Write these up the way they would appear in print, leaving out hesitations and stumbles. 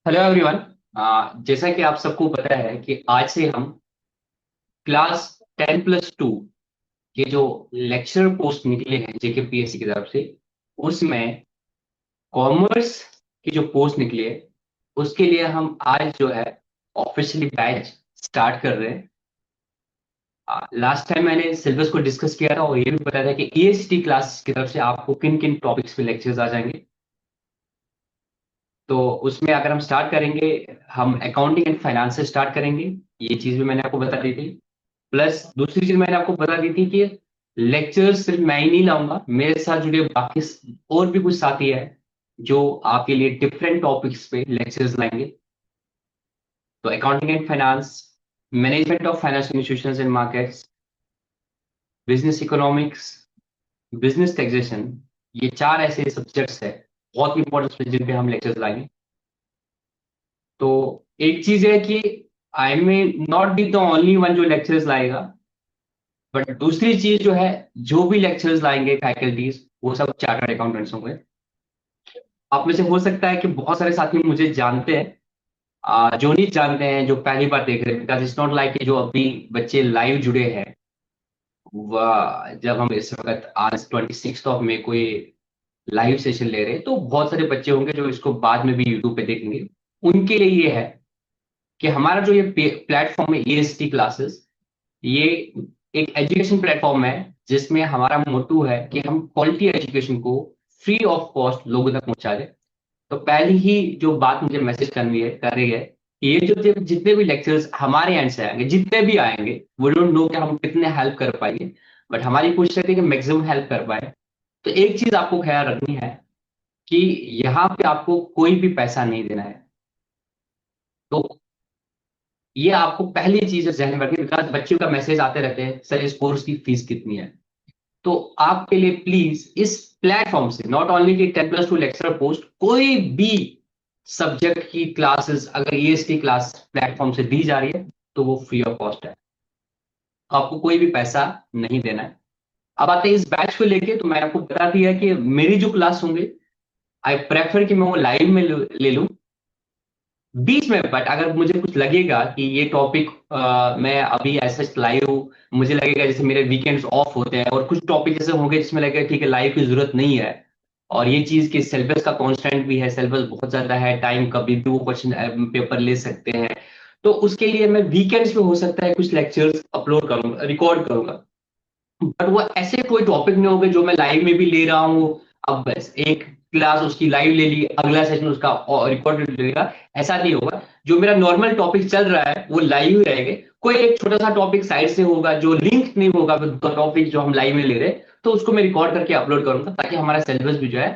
Hello everyone. जैसा कि आप सबको पता है कि आज से हम क्लास 10+2 ये जो लेक्चर पोस्ट निकले हैं जेके पीएससी की तरफ से उसमें कॉमर्स की जो पोस्ट निकली है उसके लिए हम आज जो है ऑफिशियली बैच स्टार्ट कर रहे हैं। लास्ट टाइम मैंने सिलेबस को डिस्कस किया था और ये भी बताया था कि ईएसटी क्लास की तरफ से आपको किन किन टॉपिक्स पे लेक्चर्स आ जाएंगे। तो उसमें अगर हम स्टार्ट करेंगे, हम अकाउंटिंग एंड फाइनेंस से स्टार्ट करेंगे। ये चीज भी मैंने आपको बता दी थी। प्लस दूसरी चीज मैंने आपको बता दी थी कि लेक्चर सिर्फ मैं ही नहीं लाऊंगा, मेरे साथ जुड़े बाकी और भी कुछ साथी है जो आपके लिए डिफरेंट टॉपिक्स पे लेक्चर्स लाएंगे। तो accounting and finance, management of financial institutions and markets, business economics, business taxation, ये चार ऐसे सब्जेक्ट्स है बहुत इंपॉर्टेंट जिन पे हम लेक्चर्स लाएंगे। तो एक चीज है कि I may not be the only one जो लेक्चर्स लाएगा, बट दूसरी चीज जो है, जो भी लेक्चर्स लाएंगे फैकल्टीज वो सब चार्टर्ड अकाउंटेंट्स होंगे। आप में से हो सकता है कि बहुत सारे साथी मुझे जानते हैं, जो नहीं जानते हैं, जो पहली बार देख रहे हैं, बिकॉज इट्स नॉट लाइक जो अभी बच्चे लाइव जुड़े हैं। वह जब हम इस वक्त आज 26 मई को ये लाइव सेशन ले रहे हैं तो बहुत सारे बच्चे होंगे जो इसको बाद में भी यूट्यूब पे देखेंगे। उनके लिए ये है कि हमारा जो ये प्लेटफॉर्म है ईएसटी क्लासेस, ये एक एजुकेशन प्लेटफॉर्म है जिसमें हमारा मोटू है कि हम क्वालिटी एजुकेशन को फ्री ऑफ कॉस्ट लोगों तक पहुंचा दें। तो पहली ही जो बात मुझे मैसेज करनी है कर रही है कि ये जो जितने भी लेक्चर्स हमारे एंड से आएंगे, जितने भी आएंगे, वो डोंट नो कि हम कितने हेल्प कर पाएंगे, बट हमारी कोशिश रहती है कि मैक्सिमम हेल्प कर पाए। तो एक चीज आपको ख्याल रखनी है कि यहाँ पे आपको कोई भी पैसा नहीं देना है। तो ये आपको पहली चीज जहन में रखनी, बिकॉज बच्चों का मैसेज आते रहते हैं, सर इस कोर्स की फीस कितनी है। तो आपके लिए प्लीज इस प्लेटफॉर्म से नॉट ओनली कि 10+2 लेक्चर पोस्ट, कोई भी सब्जेक्ट की क्लासेस अगर ईएसटी क्लास प्लेटफॉर्म से दी जा रही है तो वो फ्री ऑफ कॉस्ट है। तो आपको कोई भी पैसा नहीं देना है। अब आते हैं इस बैच को लेके, तो मैंने आपको बता दिया कि मेरी जो क्लास होंगे आई प्रेफर कि मैं वो लाइव में ले लूं बीच में, बट अगर मुझे कुछ लगेगा कि ये टॉपिक मैं अभी ऐसा लाइव हूँ, मुझे लगेगा जैसे मेरे वीकेंड्स ऑफ होते हैं और कुछ टॉपिक जैसे होंगे जिसमें लगेगा ठीक है लाइव की जरूरत नहीं है, और ये चीज के सिलेबस का कांस्टेंट भी है, सिलेबस बहुत ज्यादा है, टाइम कभी भी वो क्वेश्चन पेपर ले सकते हैं, तो उसके लिए मैं वीकेंड्स में हो सकता है कुछ लेक्चर्स अपलोड करूंगा, रिकॉर्ड करूंगा। बट वो ऐसे कोई टॉपिक नहीं होंगे जो मैं लाइव में भी ले रहा हूँ। अब बस एक क्लास उसकी लाइव ले ली, अगला सेशन उसका रिकॉर्डेड लेगा, ऐसा नहीं होगा। जो मेरा नॉर्मल टॉपिक चल रहा है वो लाइव ही रहेगा। कोई एक छोटा सा टॉपिक साइड से होगा जो लिंक नहीं होगा विद द टॉपिक जो हम लाइव में ले रहे हैं, तो उसको मैं रिकॉर्ड करके अपलोड करूंगा ताकि हमारा सिलेबस भी जो है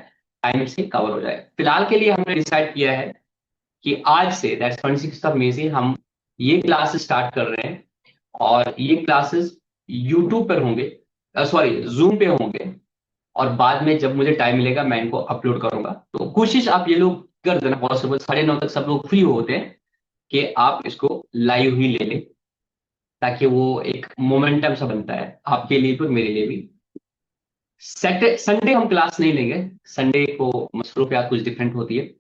टाइम से कवर हो जाए। फिलहाल के लिए हमने डिसाइड किया है कि आज से दैट्स 26 मई से हम ये क्लासेस स्टार्ट कर रहे हैं, और ये क्लासेस यूट्यूब पर होंगे, सॉरी जूम पे होंगे, और बाद में जब मुझे टाइम मिलेगा मैं इनको अपलोड करूंगा। तो कोशिश आप ये लोग कर देना, पॉसिबल 9:30 तक सब लोग फ्री होते हैं कि आप इसको लाइव ही ले लें, ताकि वो एक मोमेंटम सा बनता है आपके लिए भी और मेरे लिए भी। सैटरडे संडे हम क्लास नहीं लेंगे, संडे को मसरूफियात कुछ डिफरेंट होती है।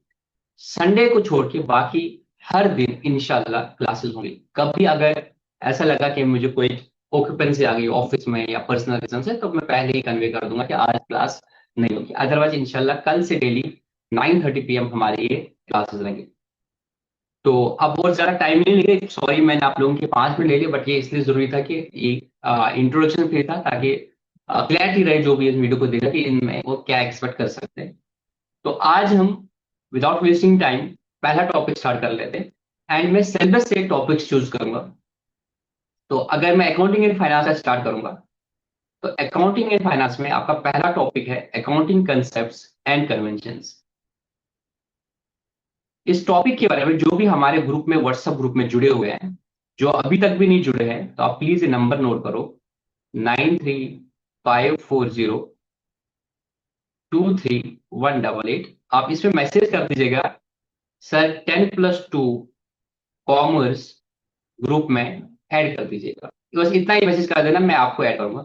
संडे को छोड़ के बाकी हर दिन इंशाल्लाह क्लासेस होंगी। कभी अगर ऐसा लगा कि मुझे कोई ऑक्यूपेंसी आ गई ऑफिस में या पर्सनल रीजन से, तो मैं पहले ही कन्वे कर दूंगा कि आज क्लास नहीं होगी। अदरवाइज इंशाल्लाह कल से डेली 9:30 PM हमारे ये क्लासेस रहेंगे। तो अब और ज्यादा टाइम नहीं लेंगे, सॉरी मैंने आप लोगों के 5 मिनट ले लिए, बट ये इसलिए जरूरी था कि ये इंट्रोडक्शन फिर था ताकि क्लैरिटी रहे जो भी इस वीडियो को देखा कि इनमें वो क्या एक्सपेक्ट कर सकते हैं। तो आज हम विदाउट वेस्टिंग टाइम पहला टॉपिक स्टार्ट कर लेते हैं, एंड मैं सिलेबस से टॉपिक्स चूज करूंगा। तो अगर मैं अकाउंटिंग एंड फाइनेंस से स्टार्ट करूंगा, तो अकाउंटिंग एंड फाइनेंस में आपका पहला टॉपिक है अकाउंटिंग कंसेप्ट्स एंड कन्वेंशंस। इस टॉपिक के बारे में जो भी हमारे ग्रुप में, व्हाट्सएप ग्रुप में जुड़े हुए हैं, जो अभी तक भी नहीं जुड़े हैं, तो आप प्लीज ये नंबर नोट करो, 9354023188। आप इसमें मैसेज कर दीजिएगा, सर 10+2 कॉमर्स ग्रुप में ऐड कर दीजिएगा। बस इतना ही मैसेज कर देना, मैं आपको ऐड करूंगा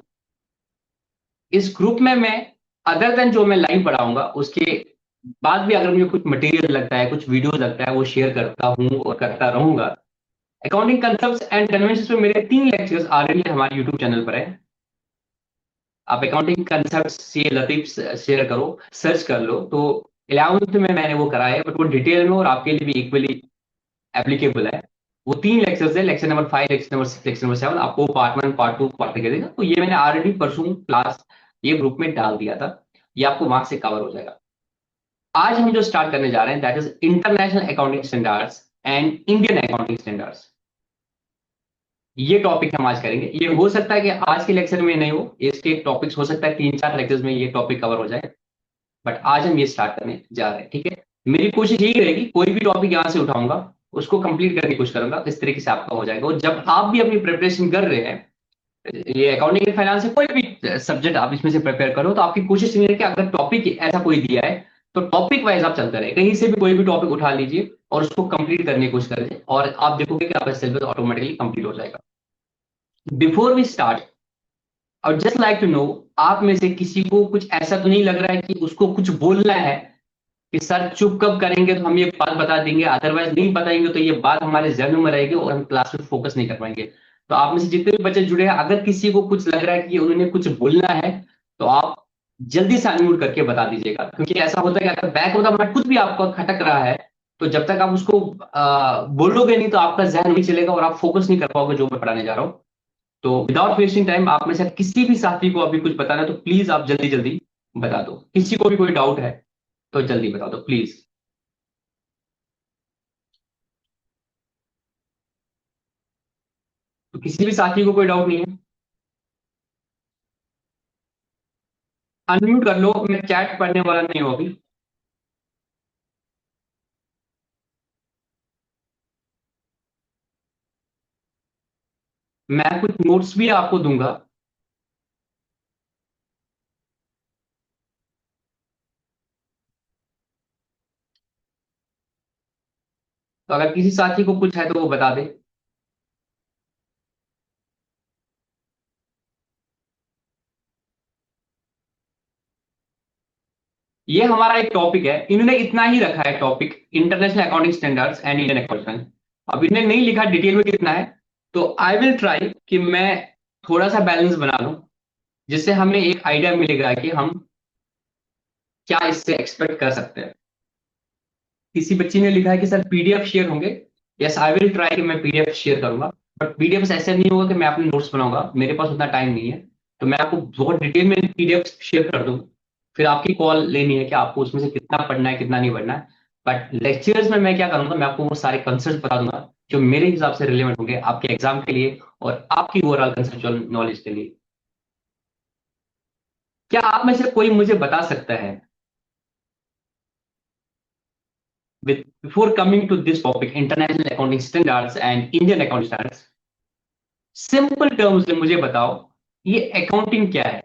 इस ग्रुप में। मैं अदर देन जो मैं लाइव पढ़ाऊंगा उसके बाद भी अगर मुझे कुछ मटेरियल लगता है, कुछ वीडियो लगता है, वो शेयर करता हूँ और करता रहूंगा। अकाउंटिंग कंसेप्ट्स एंड कन्वेंशंस में मेरे 3 लेक्चर्स ऑलरेडी हमारे यूट्यूब चैनल पर है। आप अकाउंटिंग कंसेप्ट्स से लतीफ शेयर करो, सर्च कर लो, तो 11th में मैंने वो कराया है, बट वो डिटेल में और आपके लिए भी इक्वली एप्लीकेबल है। वो 3 लेक्चर्स है, lecture number 5, lecture number 6, lecture number 7, आपको पार्ट 1, पार्ट 2, पार्ट 3 देगा। तो ये मैंने ऑलरेडी परसों क्लास ये ग्रुप में डाल दिया था, ये आपको वहां से कवर हो जाएगा। आज हम जो स्टार्ट करने जा रहे हैं that is international accounting standards and Indian accounting standards. ये टॉपिक हम आज करेंगे। ये हो सकता है कि आज के लेक्चर में नहीं हो, इसके टॉपिक्स हो सकता है 3-4 लेक्चर्स में ये टॉपिक कवर हो जाए, बट आज हम ये स्टार्ट करने जा रहे हैं, ठीक है। मेरी कोशिश यही रहेगी, कोई भी टॉपिक यहाँ से उठाऊंगा उसको कंप्लीट करने की कोशिश करूंगा, इस तरीके से आपका हो जाएगा। और जब आप भी अपनी प्रिपरेशन कर रहे हैं, ये अकाउंटिंग एंड फाइनेंस है, कोई भी सब्जेक्ट आप इसमें से प्रिपेयर करो, तो आपकी कोशिश ये है कि अगर टॉपिक ऐसा कोई दिया है तो टॉपिक वाइज आप चलते रहे, कहीं से भी कोई भी टॉपिक उठा लीजिए और उसको कंप्लीट करने की कोशिश करिए, और आप देखोगे कि आपका सिलेबस ऑटोमेटिकली कंप्लीट हो जाएगा। बिफोर वी स्टार्ट, और जस्ट लाइक टू नो, आप में से किसी को कुछ ऐसा तो नहीं लग रहा है कि उसको कुछ बोलना है कि सर चुप कब करेंगे तो हम ये बात बता देंगे, अदरवाइज नहीं बताएंगे तो ये बात हमारे जहन में रहेगी और हम क्लास में फोकस नहीं कर पाएंगे। तो आप में से जितने भी बच्चे जुड़े हैं, अगर किसी को कुछ लग रहा है कि उन्होंने कुछ बोलना है, तो आप जल्दी से अनम्यूट करके बता दीजिएगा। क्योंकि ऐसा होता है कि अगर बैक ऑफ द माइंड कुछ भी आपको खटक रहा है, तो जब तक आप उसको बोलोगे नहीं तो आपका जहन नहीं चलेगा और आप फोकस नहीं कर पाओगे जो मैं पढ़ाने जा रहा हूँ। तो विदाउट वेस्टिंग टाइम, आप में से किसी भी साथी को अभी कुछ बताना है तो प्लीज आप जल्दी जल्दी बता दो। किसी को भी कोई डाउट है तो जल्दी बता दो प्लीज। तो किसी भी साथी को कोई डाउट नहीं है, अनम्यूट कर लो। मैं चैट पढ़ने वाला नहीं हूं अभी। मैं कुछ नोट्स भी आपको दूंगा। तो अगर किसी साथी को कुछ है तो वो बता दे। ये हमारा एक टॉपिक है, इन्होंने इतना ही रखा है topic, international accounting standards and Indian accounting. अब इन्होंने नहीं लिखा डिटेल में कितना है, तो आई विल ट्राई कि मैं थोड़ा सा बैलेंस बना लूं, जिससे हमें एक आइडिया मिलेगा कि हम क्या इससे एक्सपेक्ट कर सकते हैं। किसी बच्ची ने लिखा है कि सर पीडीएफ शेयर होंगे। यस, आई विल ट्राई कि मैं पीडीएफ शेयर करूंगा, बट पीडीएफ ऐसे नहीं होगा कि मैं अपने नोट्स बनाऊंगा, मेरे पास उतना टाइम नहीं है। तो मैं आपको बहुत डिटेल में पीडीएफ शेयर कर दूंगा, फिर आपकी कॉल लेनी है कि आपको उसमें से कितना पढ़ना है कितना नहीं पढ़ना है। बट लेक्चर्स में मैं क्या करूंगा, मैं आपको वो सारे कंसेप्ट बता दूंगा जो मेरे हिसाब से रिलेवेंट होंगे आपके एग्जाम के लिए और आपकी ओवरऑल कंसेप्चुअल नॉलेज के लिए। क्या आप में से कोई मुझे बता सकता है, before coming to this topic, international accounting standards and Indian accounting standards, simple terms में मुझे बताओ, ये अकाउंटिंग क्या है,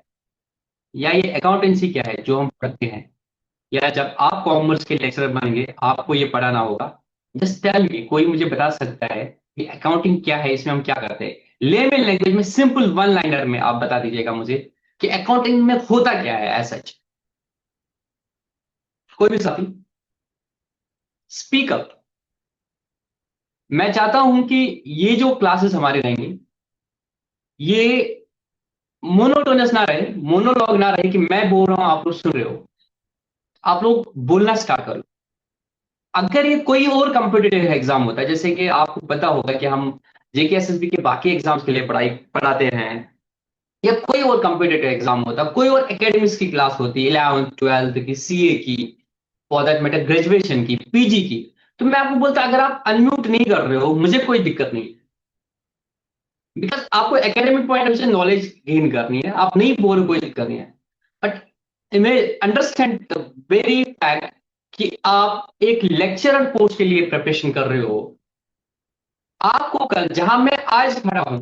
या ये अकाउंटेंसी क्या है जो हम पढ़ते हैं, या जब आप कॉमर्स के लेक्चरर बनेंगे आपको ये पढ़ाना होगा। जस्ट टेल मी, कोई मुझे बता सकता है कि अकाउंटिंग क्या है, इसमें हम क्या करते हैं। लेमन लैंग्वेज में सिंपल वन लाइनर में आप बता दीजिएगा मुझे कि अकाउंटिंग में होता क्या है एज सच। कोई भी साथी स्पीक अप। मैं चाहता हूं कि ये जो क्लासेस हमारे रहेंगे, ये मोनोटोनस ना रहे, मोनोलॉग ना रहे कि मैं बोल रहा हूं आप लोग सुन रहे हो। आप लोग बोलना स्टार्ट करो। अगर ये कोई और कॉम्पिटिटिव एग्जाम होता है, जैसे कि आपको पता होगा कि हम जेकेएसएसबी के बाकी एग्जाम्स के लिए पढ़ाई पढ़ाते हैं, या कोई और कॉम्पिटिटिव एग्जाम होता, कोई और एकेडमिक्स की क्लास होती, 11th 12th की, सीए की, फॉर दैट मैटर ग्रेजुएशन की, पीजी की, तो मैं आपको बोलता अगर आप अनम्यूट नहीं कर रहे हो मुझे कोई दिक्कत नहीं। बिकॉज आपको एकेडमिक पॉइंट ऑफ से नॉलेज गेन करनी है, आप नहीं बोल रहे, कोई दिक्कत नहीं है। बट मैं अंडरस्टैंड द वेरी फैक्ट कि आप एक लेक्चरर पोस्ट के लिए प्रिपरेशन कर रहे हो। आपको कल जहां मैं आज खड़ा हूं,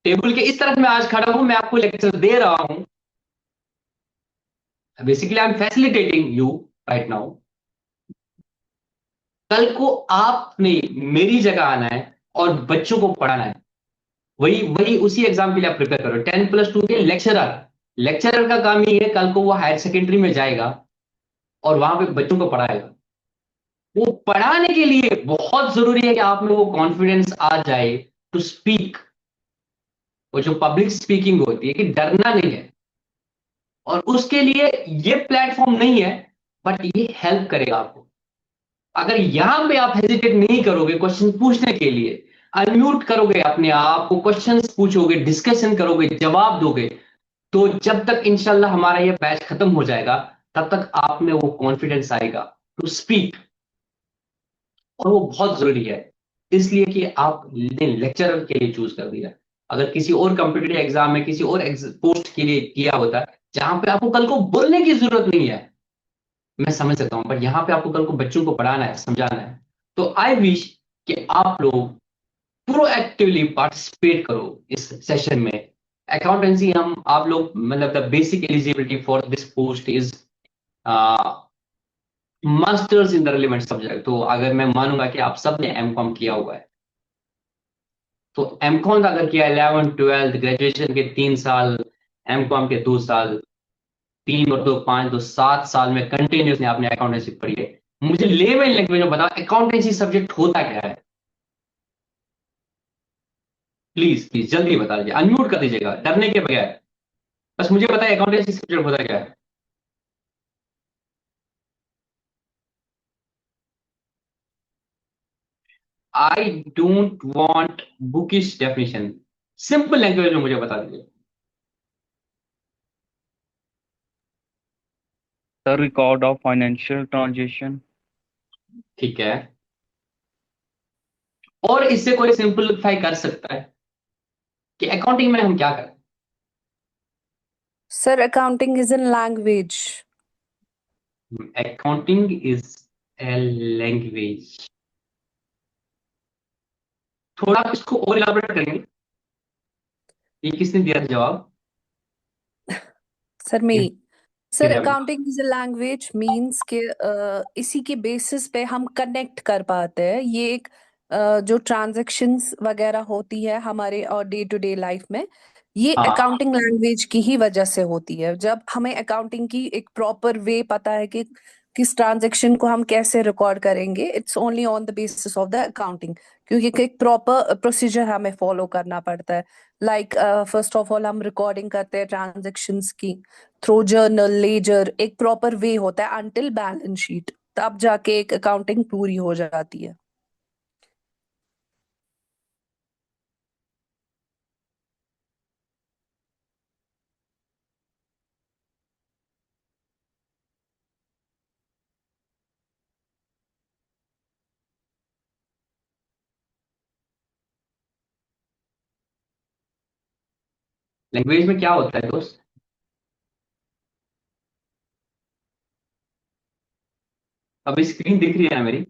टेबल के इस तरफ मैं आज खड़ा हूं, मैं आपको लेक्चर दे रहा हूं, basically I am facilitating you right now. कल को आपने मेरी जगह आना है और बच्चों को पढ़ाना है, वही वही उसी एग्जाम के लिए आप प्रिपेयर करो, 10+2 के लेक्चरर। लेक्चरर का काम ये है, कल को वो हायर सेकेंडरी में जाएगा और वहां पे बच्चों को पढ़ाएगा। वो पढ़ाने के लिए बहुत जरूरी है कि आप में वो कॉन्फिडेंस आ जाए टू स्पीक। वो जो पब्लिक स्पीकिंग होती है कि डरना नहीं है, और उसके लिए ये प्लेटफॉर्म नहीं है, बट ये हेल्प करेगा आपको। अगर यहां पे आप हेजिटेट नहीं करोगे क्वेश्चन पूछने के लिए, अनम्यूट करोगे अपने आप को, क्वेश्चंस पूछोगे, डिस्कशन करोगे, जवाब दोगे, तो जब तक इंशाल्लाह हमारा ये बैच खत्म हो जाएगा, तब तक आप में वो कॉन्फिडेंस आएगा टू स्पीक। और वो बहुत जरूरी है, इसलिए कि आपने लेक्चरर के लिए चूज कर दिया। अगर किसी और कॉम्पिटिटिव एग्जाम में किसी और पोस्ट के लिए किया होता जहां पे आपको कल को बोलने की जरूरत नहीं है, मैं समझ सकता हूं, पर यहाँ पे आपको कल को बच्चों को पढ़ाना है, समझाना है। तो आई विश कि आप लोग प्रोएक्टिवली पार्टिसिपेट करो इस सेशन में। अकाउंटेंसी हम आप लोग मतलब the basic eligibility for this post is masters in the relevant subject. तो अगर मैं मानूंगा कि आप सब ने एम कॉम किया हुआ है, तो एम कॉम अगर किया 11th 12th ग्रेजुएशन के 3 साल, एम कॉम के 2 साल, 3 और 2 5, तो 7 साल में कंटिन्यूसली आपने अकाउंटेंसी पढ़ी है। मुझे लेमन लैंग्वेज में बताओ अकाउंटेंसी सब्जेक्ट होता क्या है? प्लीज प्लीज जल्दी बता दीजिए, अनम्यूट कर दीजिएगा डरने के बगैर। बस मुझे बताइए अकाउंटेंसी सब्जेक्ट होता क्या है? I don't want bookish definition, simple language में मुझे बता दीजिए। The record of financial transaction. ठीक है, और इससे कोई सिंपलीफाई कर सकता है कि अकाउंटिंग में हम क्या करें? Sir, accounting is in language. Accounting is a language. थोड़ा आप इसको और इलाबोरेट करेंगे? ये किसने दिया था जवाब? Sir, किस- me. सर, किसने? Accounting is a language means के इसी के बेसिस पे हम कनेक्ट कर पाते हैं। ये एक जो ट्रांजैक्शंस वगैरह होती है हमारे और डे टू डे लाइफ में, ये हाँ, अकाउंटिंग लैंग्वेज की ही वजह से होती है। जब हमें अकाउंटिंग की एक प्रॉपर वे पता है कि किस ट्रांजैक्शन को हम कैसे रिकॉर्ड करेंगे, it's only on the basis of the accounting, क्योंकि एक प्रॉपर प्रोसीजर हमें फॉलो करना पड़ता है। लाइक फर्स्ट ऑफ ऑल हम रिकॉर्डिंग करते हैं ट्रांजैक्शंस की थ्रू जर्नल लेजर, एक प्रॉपर वे होता है अंटिल बैलेंस शीट, तब जाके एक अकाउंटिंग पूरी हो जाती है। लैंग्वेज में क्या होता है दोस्त? अभी स्क्रीन दिख रही है ना मेरी?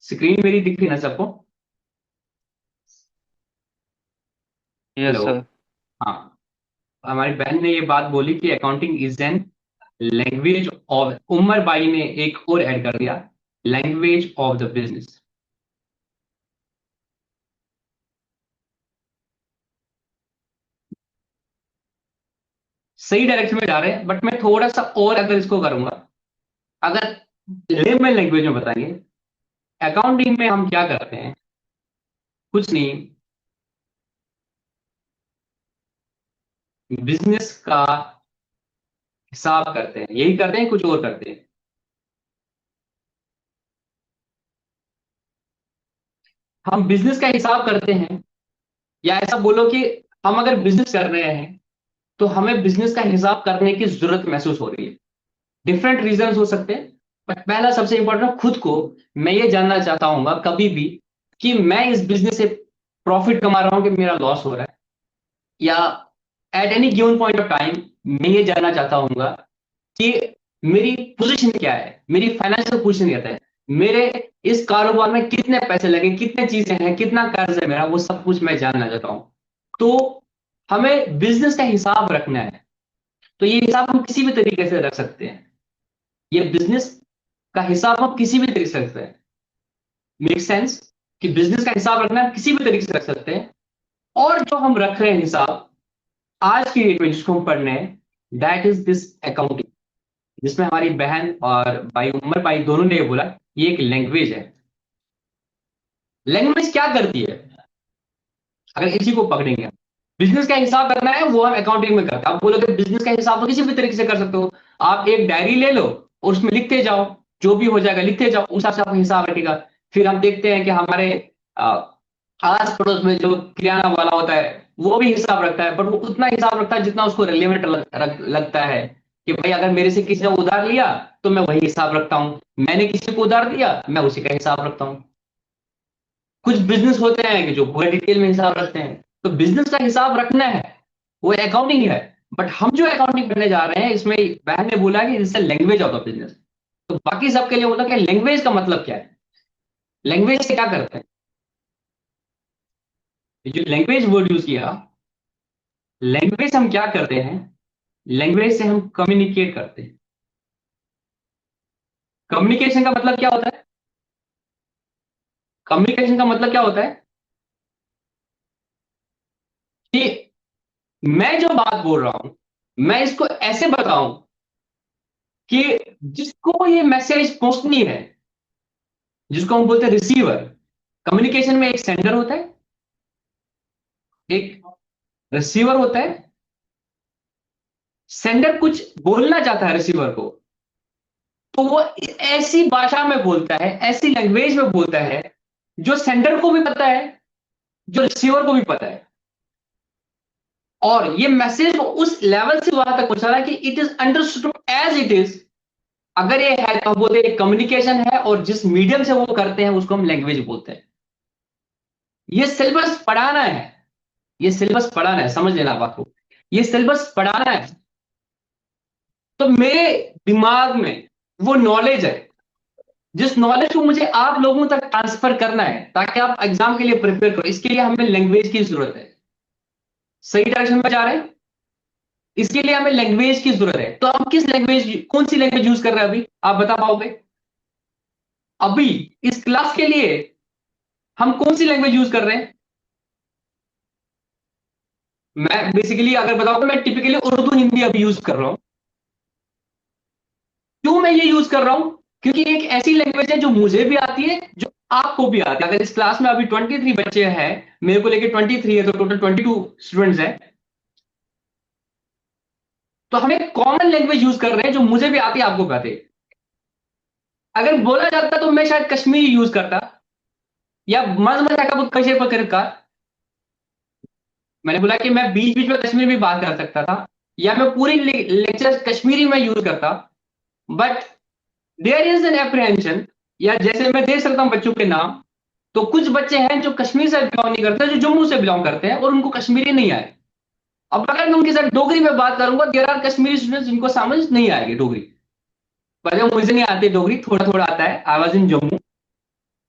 स्क्रीन मेरी दिख रही है ना सबको? Yes, hello. sir. हाँ, हमारी बहन ने ये बात बोली कि accounting is an language of, Umar भाई ने एक और ऐड कर दिया, लैंग्वेज ऑफ द बिजनेस। सही डायरेक्शन में जा रहे हैं, बट मैं थोड़ा सा और अगर इसको करूंगा, अगर लेमन लैंग्वेज में बताएंगे, अकाउंटिंग में हम क्या करते हैं? कुछ नहीं, बिजनेस का हिसाब करते हैं, यही करते हैं, कुछ और करते हैं। हम बिजनेस का हिसाब करते हैं, या ऐसा बोलो कि हम अगर बिजनेस कर रहे हैं तो हमें बिजनेस का हिसाब करने की जरूरत महसूस हो रही है। डिफरेंट रीजन हो सकते हैं, बट पहला सबसे इंपॉर्टेंट, खुद को मैं ये जानना चाहता हूँ कभी भी कि मैं इस बिजनेस से प्रॉफिट कमा रहा हूं कि मेरा लॉस हो रहा है, या at any given point of time मैं ये जानना चाहता हूँ कि मेरी पोजीशन क्या है, मेरी फाइनेंशियल पोजीशन क्या है, मेरे इस कारोबार में कितने पैसे लगे, कितने चीजें हैं, कितना कर्ज है मेरा, वो सब कुछ मैं जानना चाहता हूं। तो हमें बिजनेस का हिसाब रखना है। तो ये हिसाब हम किसी भी तरीके से रख सकते हैं, ये बिजनेस का हिसाब हम किसी भी तरीके से रख सकते हैं। Make sense? कि बिजनेस का हिसाब रखना किसी भी तरीके से रख सकते हैं, और जो हम रख रहे हैं हिसाब आज की डेट में जिसको हम पढ़ रहे हैं, दैट इज दिस अकाउंटिंग, जिसमें हमारी बहन और भाई उमर भाई दोनों ने ये बोला, ये एक लैंग्वेज है। लैंग्वेज क्या करती है? अगर इसी को पकड़ेंगे, बिजनेस का हिसाब करना है वो हम अकाउंटिंग में करते हैं। आप बोलोगे बिजनेस का हिसाब तो किसी भी तरीके से कर सकते हो, आप एक डायरी ले लो और उसमें लिखते जाओ, जो भी हो जाएगा लिखते जाओ, उस हिसाब से आपका हिसाब रखेगा। फिर हम देखते हैं कि हमारे आस पड़ोस में जो किराना वाला होता है वो भी हिसाब रखता है, बट वो उतना हिसाब रखता है जितना उसको रेलिवेंट लगता है, कि भाई अगर मेरे से किसी ने उधार लिया तो मैं वही हिसाब रखता हूं, मैंने किसी को उधार दिया मैं उसी का हिसाब रखता हूं। कुछ बिजनेस होते हैं कि जो पूरा डिटेल में हिसाब रखते हैं, तो बिजनेस का हिसाब रखना है वो अकाउंटिंग है। बट हम जो अकाउंटिंग करने जा रहे हैं इसमें बहन ने बोला कि this language of the business, तो बाकी सबके लिए बोला कि लैंग्वेज का मतलब क्या है, लैंग्वेज से क्या करते हैं। ये जो लैंग्वेज वर्ड यूज किया, लैंग्वेज हम क्या करते हैं, लैंग्वेज से हम कम्युनिकेट करते हैं। कम्युनिकेशन का मतलब क्या होता है? कम्युनिकेशन का मतलब क्या होता है कि मैं जो बात बोल रहा हूं मैं इसको ऐसे बताऊं कि जिसको ये मैसेज पहुंचनी है, जिसको हम बोलते हैं रिसीवर। कम्युनिकेशन में एक सेंडर होता है, एक रिसीवर होता है। सेंडर कुछ बोलना चाहता है रिसीवर को, तो वो ऐसी भाषा में बोलता है, ऐसी लैंग्वेज में बोलता है जो सेंडर को भी पता है, जो रिसीवर को भी पता है, और ये मैसेज उस लेवल से वहां तक पहुंचा रहा है कि it is understood as it is. अगर ये है तो हम बोलते हैं कम्युनिकेशन है, और जिस मीडियम से वो करते हैं उसको हम लैंग्वेज बोलते हैं। ये सिलेबस पढ़ाना है, ये सिलेबस पढ़ाना है, समझ लेना बात को, ये सिलेबस पढ़ाना है। तो मेरे दिमाग में वो नॉलेज है, जिस नॉलेज को मुझे आप लोगों तक ट्रांसफर करना है ताकि आप एग्जाम के लिए प्रिपेयर करो। इसके लिए हमें लैंग्वेज की जरूरत है। सही डायरेक्शन में जा रहे हैं? इसके लिए हमें लैंग्वेज की जरूरत है। तो हम किस लैंग्वेज, कौन सी लैंग्वेज यूज कर रहे हैं अभी, आप बता पाओगे? अभी इस क्लास के लिए हम कौन सी लैंग्वेज यूज कर रहे हैं? मैं बेसिकली अगर बताऊं तो मैं टिपिकली उर्दू हिंदी अभी यूज कर रहा हूं। क्यों मैं ये यूज कर रहा हूं? क्योंकि एक ऐसी लैंग्वेज है जो मुझे भी आती है, जो आपको भी आती है। अगर इस क्लास में अभी 23 बच्चे हैं, मेरे को लेके 23 है, तो टोटल 22 स्टूडेंट्स हैं, तो हम एक कॉमन लैंग्वेज यूज कर रहे हैं जो मुझे भी आती है, आपको भी आती है। अगर बोला जाता तो मैं शायद कश्मीरी यूज करता, या मज मजा का कशे पकड़ का। मैंने बोला कि मैं बीच बीच में कश्मीरी भी बात कर सकता था, या मैं पूरी लेक्चर कश्मीरी में यूज करता। But there is an apprehension, या जैसे मैं दे सकता हूं बच्चों के नाम, तो कुछ बच्चे हैं जो कश्मीर से बिलोंग नहीं करते, जो जम्मू से बिलोंग करते हैं और उनको कश्मीरी नहीं आए। अब अगर मैं उनके साथ डोगरी में बात करूंगा, देयर आर कश्मीरी स्टूडेंट्स जिनको समझ नहीं आएगी डोगरी। पहले मुझे नहीं आती डोगरी, थोड़ा थोड़ा आता है। I was in Jammu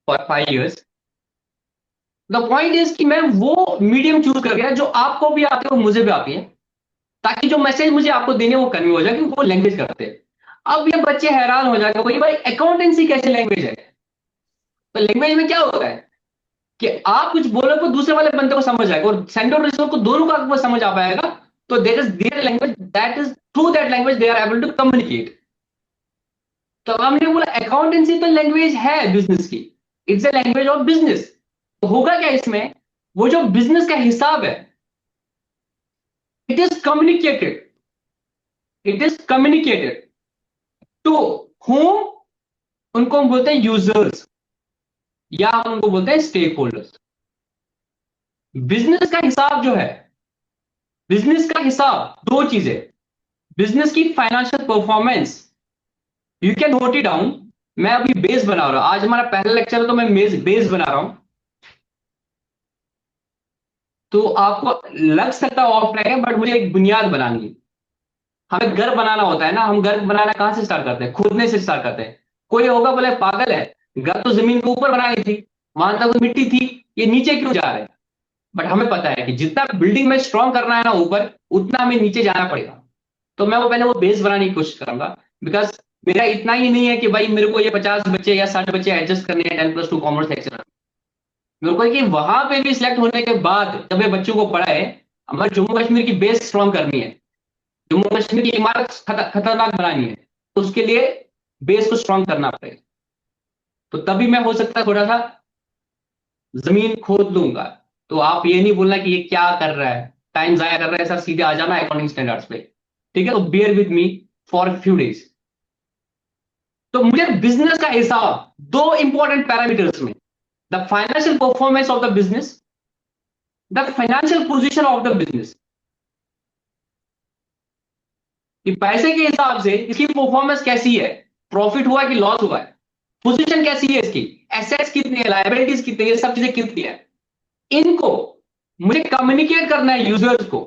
for 5 years। The point is कि मैं वो मीडियम चूज कर गया जो आपको भी आती है और मुझे भी आती है, ताकि जो मैसेज मुझे आपको देने वो कन्वे हो जाए, कि वो लैंग्वेज करते हैं। अब ये बच्चे हैरान हो जाएंगे, भाई अकाउंटेंसी कैसे लैंग्वेज है? तो लैंग्वेज में क्या होता है कि आप कुछ बोलो तो दूसरे वाले बंदे को समझ आएगा, और सेंडर और रिसीवर को दोनों को आपको समझ आ पाएगा। तो there is there language, that is through that language they are able to communicate. तो हमने बोला अकाउंटेंसी तो लैंग्वेज है बिजनेस की, it's a language of business. तो होगा क्या इसमें, वो जो बिजनेस का हिसाब है, it is communicated, it is communicated to home, उनको हम बोलते हैं यूजर्स, या हम उनको बोलते हैं स्टेक होल्डर्स। बिजनेस का हिसाब जो है, बिजनेस का हिसाब दो चीजें, बिजनेस की financial performance, you can note it down. मैं अभी बेस बना रहा हूं, आज हमारा पहला लेक्चर है तो मैं बेस बना रहा हूं। तो आपको लग सकता है ऑफ है, बट मुझे एक बुनियाद बनानी है। हमें घर बनाना होता है ना, हम घर बनाना कहां से स्टार्ट करते हैं? खोदने से स्टार्ट करते हैं। कोई होगा बोले पागल है, घर तो जमीन के ऊपर बनाई थी, वहां तक तो मिट्टी थी, ये नीचे क्यों जा रहे हैं? बट हमें पता है कि जितना बिल्डिंग में स्ट्रॉन्ग करना है ना ऊपर, उतना हमें नीचे जाना पड़ेगा। तो मैं वो पहले वो बेस बनाने की कोशिश करूंगा, बिकॉज मेरा इतना ही नहीं है कि भाई मेरे को ये 50 बच्चे या 60 बच्चे एडजस्ट करने हैं 10+2 कॉमर्स सेक्शन। मेरे को है कि वहां पे भी सिलेक्ट होने के बाद जब ये बच्चों को पढ़ा है, हमारे जम्मू कश्मीर की बेस स्ट्रॉन्ग करनी है, जम्मू कश्मीर की इमारत खतरनाक बनानी है, तो उसके लिए बेस को स्ट्रॉन्ग करना पड़ेगा। तो तभी मैं हो सकता है थोड़ा सा जमीन खोद लूंगा। तो आप ये नहीं बोलना कि ये क्या कर रहा है, टाइम जाया कर रहा है सर, सीधे आ जाना अकाउंटिंग स्टैंडर्ड्स पे। ठीक है, तो bear with me for few days. तो मुझे बिजनेस का हिसाब दो इंपॉर्टेंट पैरामीटर्स में, the financial performance of the business, the financial position of the business, कि पैसे के हिसाब से इसकी परफॉर्मेंस कैसी है, प्रॉफिट हुआ है कि लॉस हुआ है, पोजीशन कैसी है इसकी, एसेट्स कितनी है, लायबिलिटीज कितनी है, ये सब चीजें कितनी है, इनको मुझे कम्युनिकेट करना है यूजर्स को।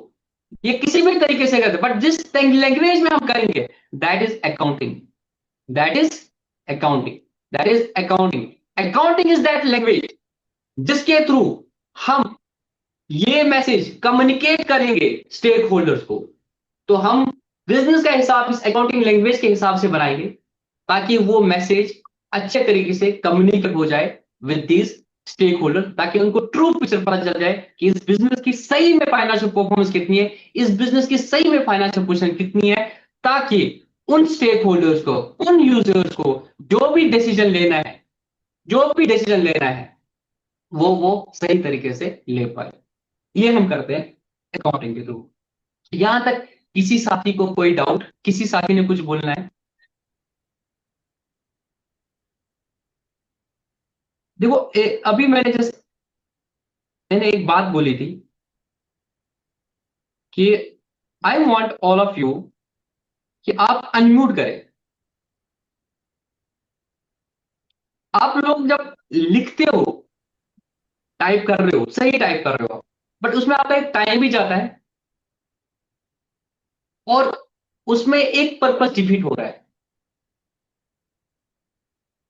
ये किसी भी तरीके से करते, बट जिस लैंग्वेज में हम करेंगे, that is accounting, that is accounting, that is accounting. Accounting is that language जिसके थ्रू हम ये मैसेज कम्युनिकेट करेंगे स्टेक होल्डर्स को। तो हम बिजनेस का हिसाब इस अकाउंटिंग लैंग्वेज के हिसाब से बनाएंगे, ताकि वो मैसेज अच्छे तरीके से कम्युनिकेट हो जाए विद दीज स्टेक होल्डर, ताकि उनको ट्रू पिक्चर पता चल जाए कि इस बिजनेस की सही में फाइनेंशियल परफॉर्मेंस कितनी है, इस बिजनेस की सही में फाइनेंशियल पोजीशन कितनी है, ताकि उन स्टेक होल्डर्स को, उन यूजर्स को जो भी डिसीजन लेना है, जो भी डिसीजन लेना है, वो सही तरीके से ले पाए। ये हम करते हैं अकाउंटिंग के थ्रू। यहां तक किसी साथी को कोई डाउट, किसी साथी ने कुछ बोलना है? देखो अभी मैंने एक बात बोली थी कि I want all of you कि आप अनम्यूट करें। आप लोग जब लिखते हो, टाइप कर रहे हो, सही टाइप कर रहे हो, बट उसमें आपका एक टाइम भी जाता है, और उसमें एक पर्पस डिफीट हो रहा है,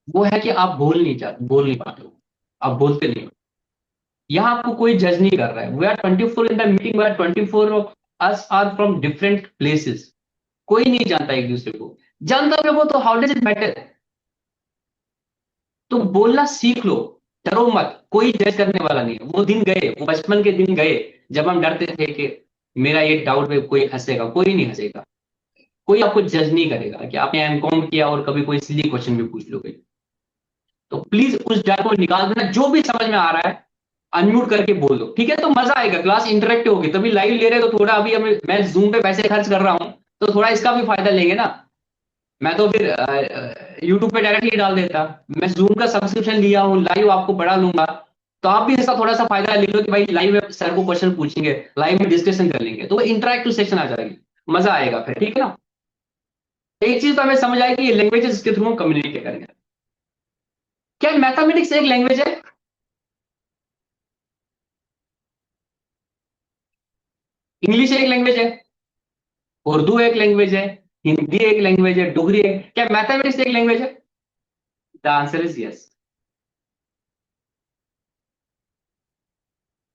वो है कि आप बोल नहीं पाते हो, आप बोलते नहीं हो। यहाँ आपको कोई जज नहीं कर रहा है। We are 24 in the meeting, we are 24 of us are from different places. कोई नहीं जानता एक दूसरे को, जानता भी वो तो हाउ डज इट मैटर। तो बोलना सीख लो, डरो मत, कोई जज करने वाला नहीं है। वो दिन गए, वो बचपन के दिन गए जब हम डरते थे कि मेरा ये डाउट पे कोई हंसेगा, कोई नहीं हंसेगा। कोई आपको जज नहीं करेगा कि आपने एमकॉम किया और कभी कोई सिली क्वेश्चन भी पूछ लोगे। तो प्लीज उस डर को निकाल देना। जो भी समझ में आ रहा है अनम्यूट करके बोल दो, ठीक है? तो मजा आएगा, क्लास इंटरेक्टिव होगी। तभी लाइव ले रहे हो तो थोड़ा, अभी मैं जूम पे पैसे खर्च कर रहा हूं, तो थोड़ा इसका भी फायदा लेंगे ना। मैं तो फिर यूट्यूब पे डायरेक्टली डाल देता। मैं जूम का सब्सक्रिप्शन लिया हूँ, लाइव आपको पढ़ा लूंगा। तो आप भी इसका थोड़ा सा फायदा ले लो कि भाई लाइव में सर को क्वेश्चन पूछेंगे, लाइव में डिस्कशन कर लेंगे, तो इंटरेक्टिव सेशन आ जाएगी, मजा आएगा फिर, ठीक है ना? एक चीज तो हमें समझ आएगी, ये लैंग्वेजेस के थ्रू हम कम्युनिकेट करेंगे। क्या मैथमेटिक्स एक लैंग्वेज है? इंग्लिश एक लैंग्वेज है, उर्दू एक लैंग्वेज है, हिंदी एक लैंग्वेज है, डोगरी एक, क्या मैथमेटिक्स एक लैंग्वेज है? The answer is yes.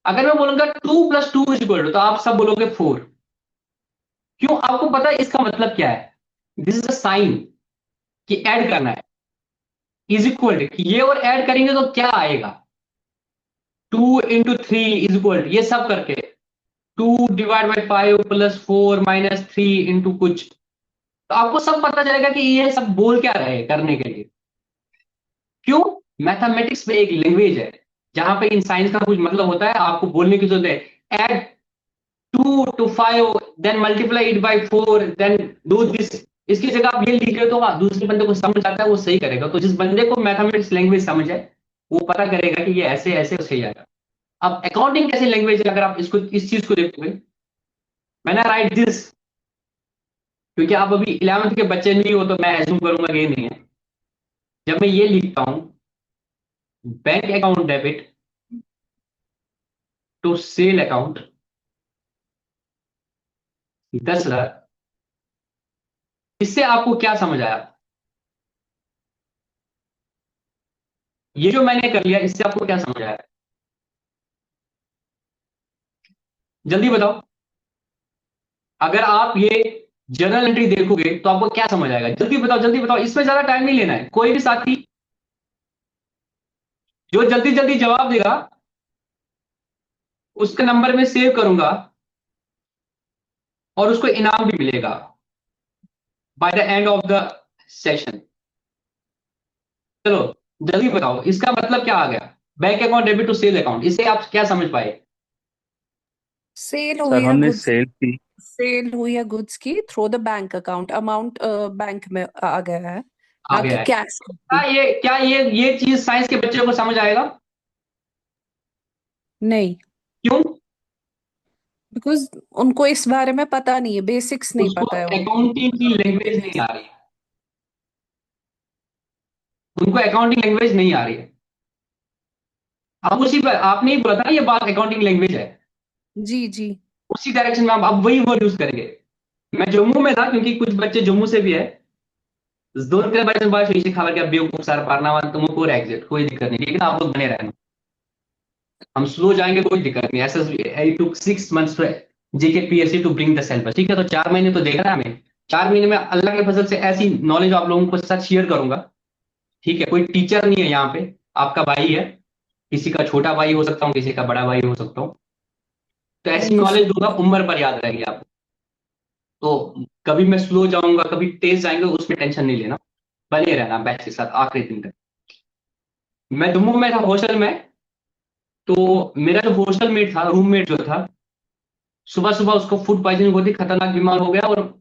अगर मैं बोलूंगा 2 + 2 = तो आप सब बोलोगे 4। क्यों? आपको पता है इसका मतलब क्या है? दिस इज अ साइन कि ऐड करना है, इज इक्वल कि ये और ऐड करेंगे तो क्या आएगा, 2 × 3 = ये सब करके 2/5 + 4 - 3 इंटू कुछ। तो आपको सब पता चलेगा कि ये सब बोल क्या रहे हैं करने के लिए। क्यों? मैथमेटिक्स में एक लैंग्वेज है जहां पे इन साइंस का कुछ मतलब होता है, आपको बोलने की जरूरत है। Add 2 to 5, then multiply it by 4, then do this. इसकी जगह आप ये लिख रहे, तो दूसरे बंदे को समझ आता है, वो सही करेगा। तो जिस बंदे को मैथमेटिक्स लैंग्वेज समझ है, वो पता करेगा कि ये ऐसे ऐसे सही आएगा। अब अकाउंटिंग कैसी लैंग्वेज है, अगर आप इसको, इस चीज को देखोगे, मैंने राइट दिस, क्योंकि आप अभी 11th के बच्चे नहीं हो, तो मैं एज्यूम करूंगा कि ये नहीं है। जब मैं ये लिखता हूं, bank account debit to sale account 10,00,000, इससे आपको क्या समझ आया? ये जो मैंने कर लिया, इससे आपको क्या समझ आया? जल्दी बताओ। अगर आप ये जर्नल एंट्री देखोगे तो आपको क्या समझ आएगा? जल्दी बताओ, जल्दी बताओ, इसमें ज्यादा टाइम नहीं लेना है। कोई भी साथी जो जल्दी जल्दी जवाब देगा, उसका नंबर मैं सेव करूंगा और उसको इनाम भी मिलेगा by the end of the session. चलो जल्दी बताओ इसका मतलब क्या आ गया? Bank account debit to sale account, इससे आप क्या समझ पाए? सेल सर हुई है हमने गुड्स, सेल की। सेल हुई है गुड्स की through the bank account, amount bank में आ गया है, आ ना कि गया है। कैश। क्या ये चीज साइंस के बच्चे को समझ आएगा? नहीं, क्यों? बिकॉज उनको इस बारे में पता नहीं है, बेसिक्स नहीं उसको पता है उनको। अकाउंटिंग की लैंग्वेज नहीं आ रही है। उनको अकाउंटिंग लैंग्वेज नहीं आ रही है। अब उसी पर आपने ही बोला था ना ये बात अकाउंटिंग लैंग्वेज है। जी जी। उसी डायरेक्शन में हम अब वही वर्ड यूज करेंगे। मैं जम्मू में था क्योंकि कुछ बच्चे जम्मू से भी है। दोनों तीन बच्चे बात हुई खबर क्या बेवकूफ सारा पारना तुमको एग्जिट कोई दिक्कत नहीं, लेकिन आप लोग बने रहना। हम स्लो जाएंगे कोई दिक्कत नहीं। ऐसा it took 6 months GK PSC to bring the syllabus, ठीक है? तो 4 महीने तो देखना है हमें। 4 महीने में अल्लाह के फजल से ऐसी नॉलेज आप लोगों को साथ शेयर करूंगा, ठीक है? कोई टीचर नहीं है यहाँ पे, आपका भाई है। किसी का छोटा भाई हो सकता हूँ, किसी का बड़ा भाई हो सकता हूँ। तो ऐसी थैंक यू नॉलेज सो दूंगा मच। उम्र पर याद रहेगी आपको। तो कभी मैं स्लो जाऊंगा कभी तेज जाएंगे उसमें टेंशन नहीं लेना, बने रहना बैच के साथ आखिरी दिन तक। मैं जम्मू में था हॉस्टल में। तो मेरा जो हॉस्टल मेट था, रूममेट जो था, सुबह सुबह उसको फूड पॉइजनिंग होती, खतरनाक बीमार हो गया और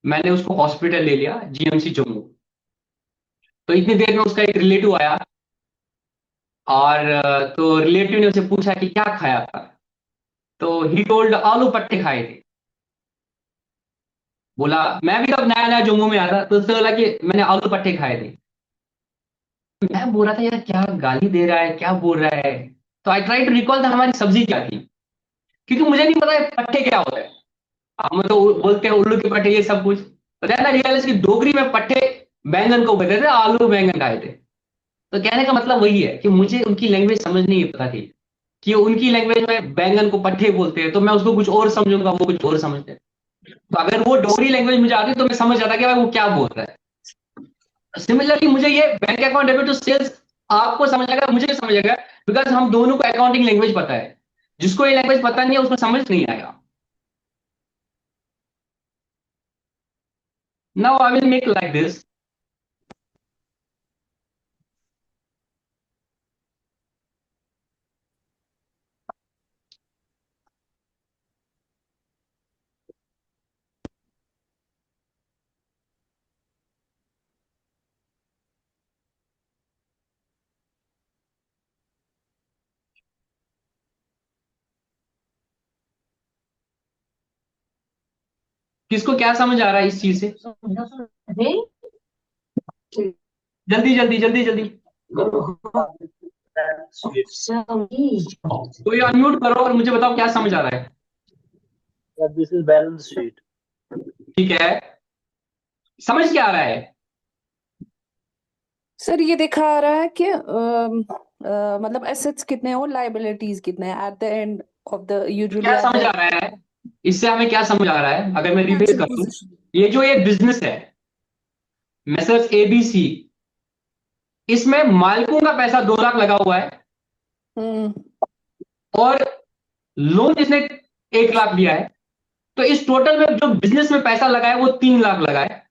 मैंने उसको हॉस्पिटल ले लिया जीएमसी जम्मू। तो इतनी देर में उसका एक रिलेटिव आया और तो रिलेटिव ने उसे पूछा कि क्या खाया था। तो ही टोल्ड आलू पट्टे खाए थे। बोला मैं भी तब नया नया जम्मू में आया था, तो उसने बोला कि मैंने आलू पट्टे खाए थे। मैं बोल रहा था यार क्या गाली दे रहा है, क्या बोल रहा है। तो आई ट्राई टू रिकॉल था हमारी सब्जी क्या थी, क्योंकि मुझे नहीं पता है पट्टे क्या होता है। हम तो बोलते हैं उल्लू के पट्टे ये सब कुछ। तो then I realized कि डोगरी में पट्टे बैंगन को कहते थे, आलू बैंगन खाए थे। तो कहने का मतलब वही है कि मुझे उनकी लैंग्वेज समझ नहीं पता थी कि उनकी लैंग्वेज में बैंगन को पट्टे बोलते हैं, तो मैं उसको कुछ और समझूंगा वो कुछ और समझते हैं। तो अगर वो डोगरी लैंग्वेज मुझे आती तो मैं समझ जाता कि भाई वो क्या बोल रहा है। सिमिलरली मुझे ये bank account debit to sales आपको समझ आएगा, मुझे भी समझ आएगा, बिकॉज हम दोनों को अकाउंटिंग लैंग्वेज पता है। जिसको ये लैंग्वेज पता नहीं है उसको समझ नहीं आएगा। Now I will make like this. किसको क्या समझ आ रहा है इस चीज से? जल्दी जल्दी जल्दी जल्दी। कोई अनम्यूट करो और मुझे बताओ क्या समझ आ रहा है। This is balance sheet. ठीक है, समझ क्या आ रहा है? सर ये दिखा रहा है कि मतलब एसेट्स कितने हैं और लाइबिलिटीज कितने हैं at the end of the, usually क्या एट समझ द आ रहा है इससे? हमें क्या समझ आ रहा है अगर मैं रिवाइज फाइनेंशियल कर दूं? पोजीशन। ये जो ये बिजनेस है मेसर्स एबीसी, इसमें मालिकों का पैसा 2 लाख लगा हुआ है हम्म। और लोन जिसने 1 लाख दिया है। तो इस टोटल में जो बिजनेस में पैसा लगा है वो 3 लाख लगा है,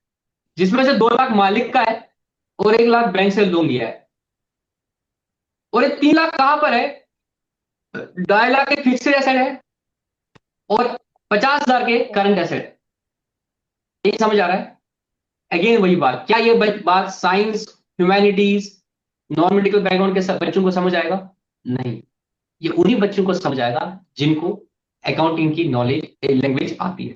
जिसमें से 2 लाख मालिक का है और 1 लाख बैंक से लोन लिया है। और ये 3 लाख कहां पर है? 2.5 लाख के फिक्स्ड एसेट है और 50,000 के करंट एसेट। ये समझ आ रहा है? अगेन वही बात, क्या ये बात science, humanities, non medical background के सब बच्चों को समझ आएगा? नहीं। ये उन्हीं बच्चों को समझ आएगा जिनको अकाउंटिंग की नॉलेज लैंग्वेज आती है।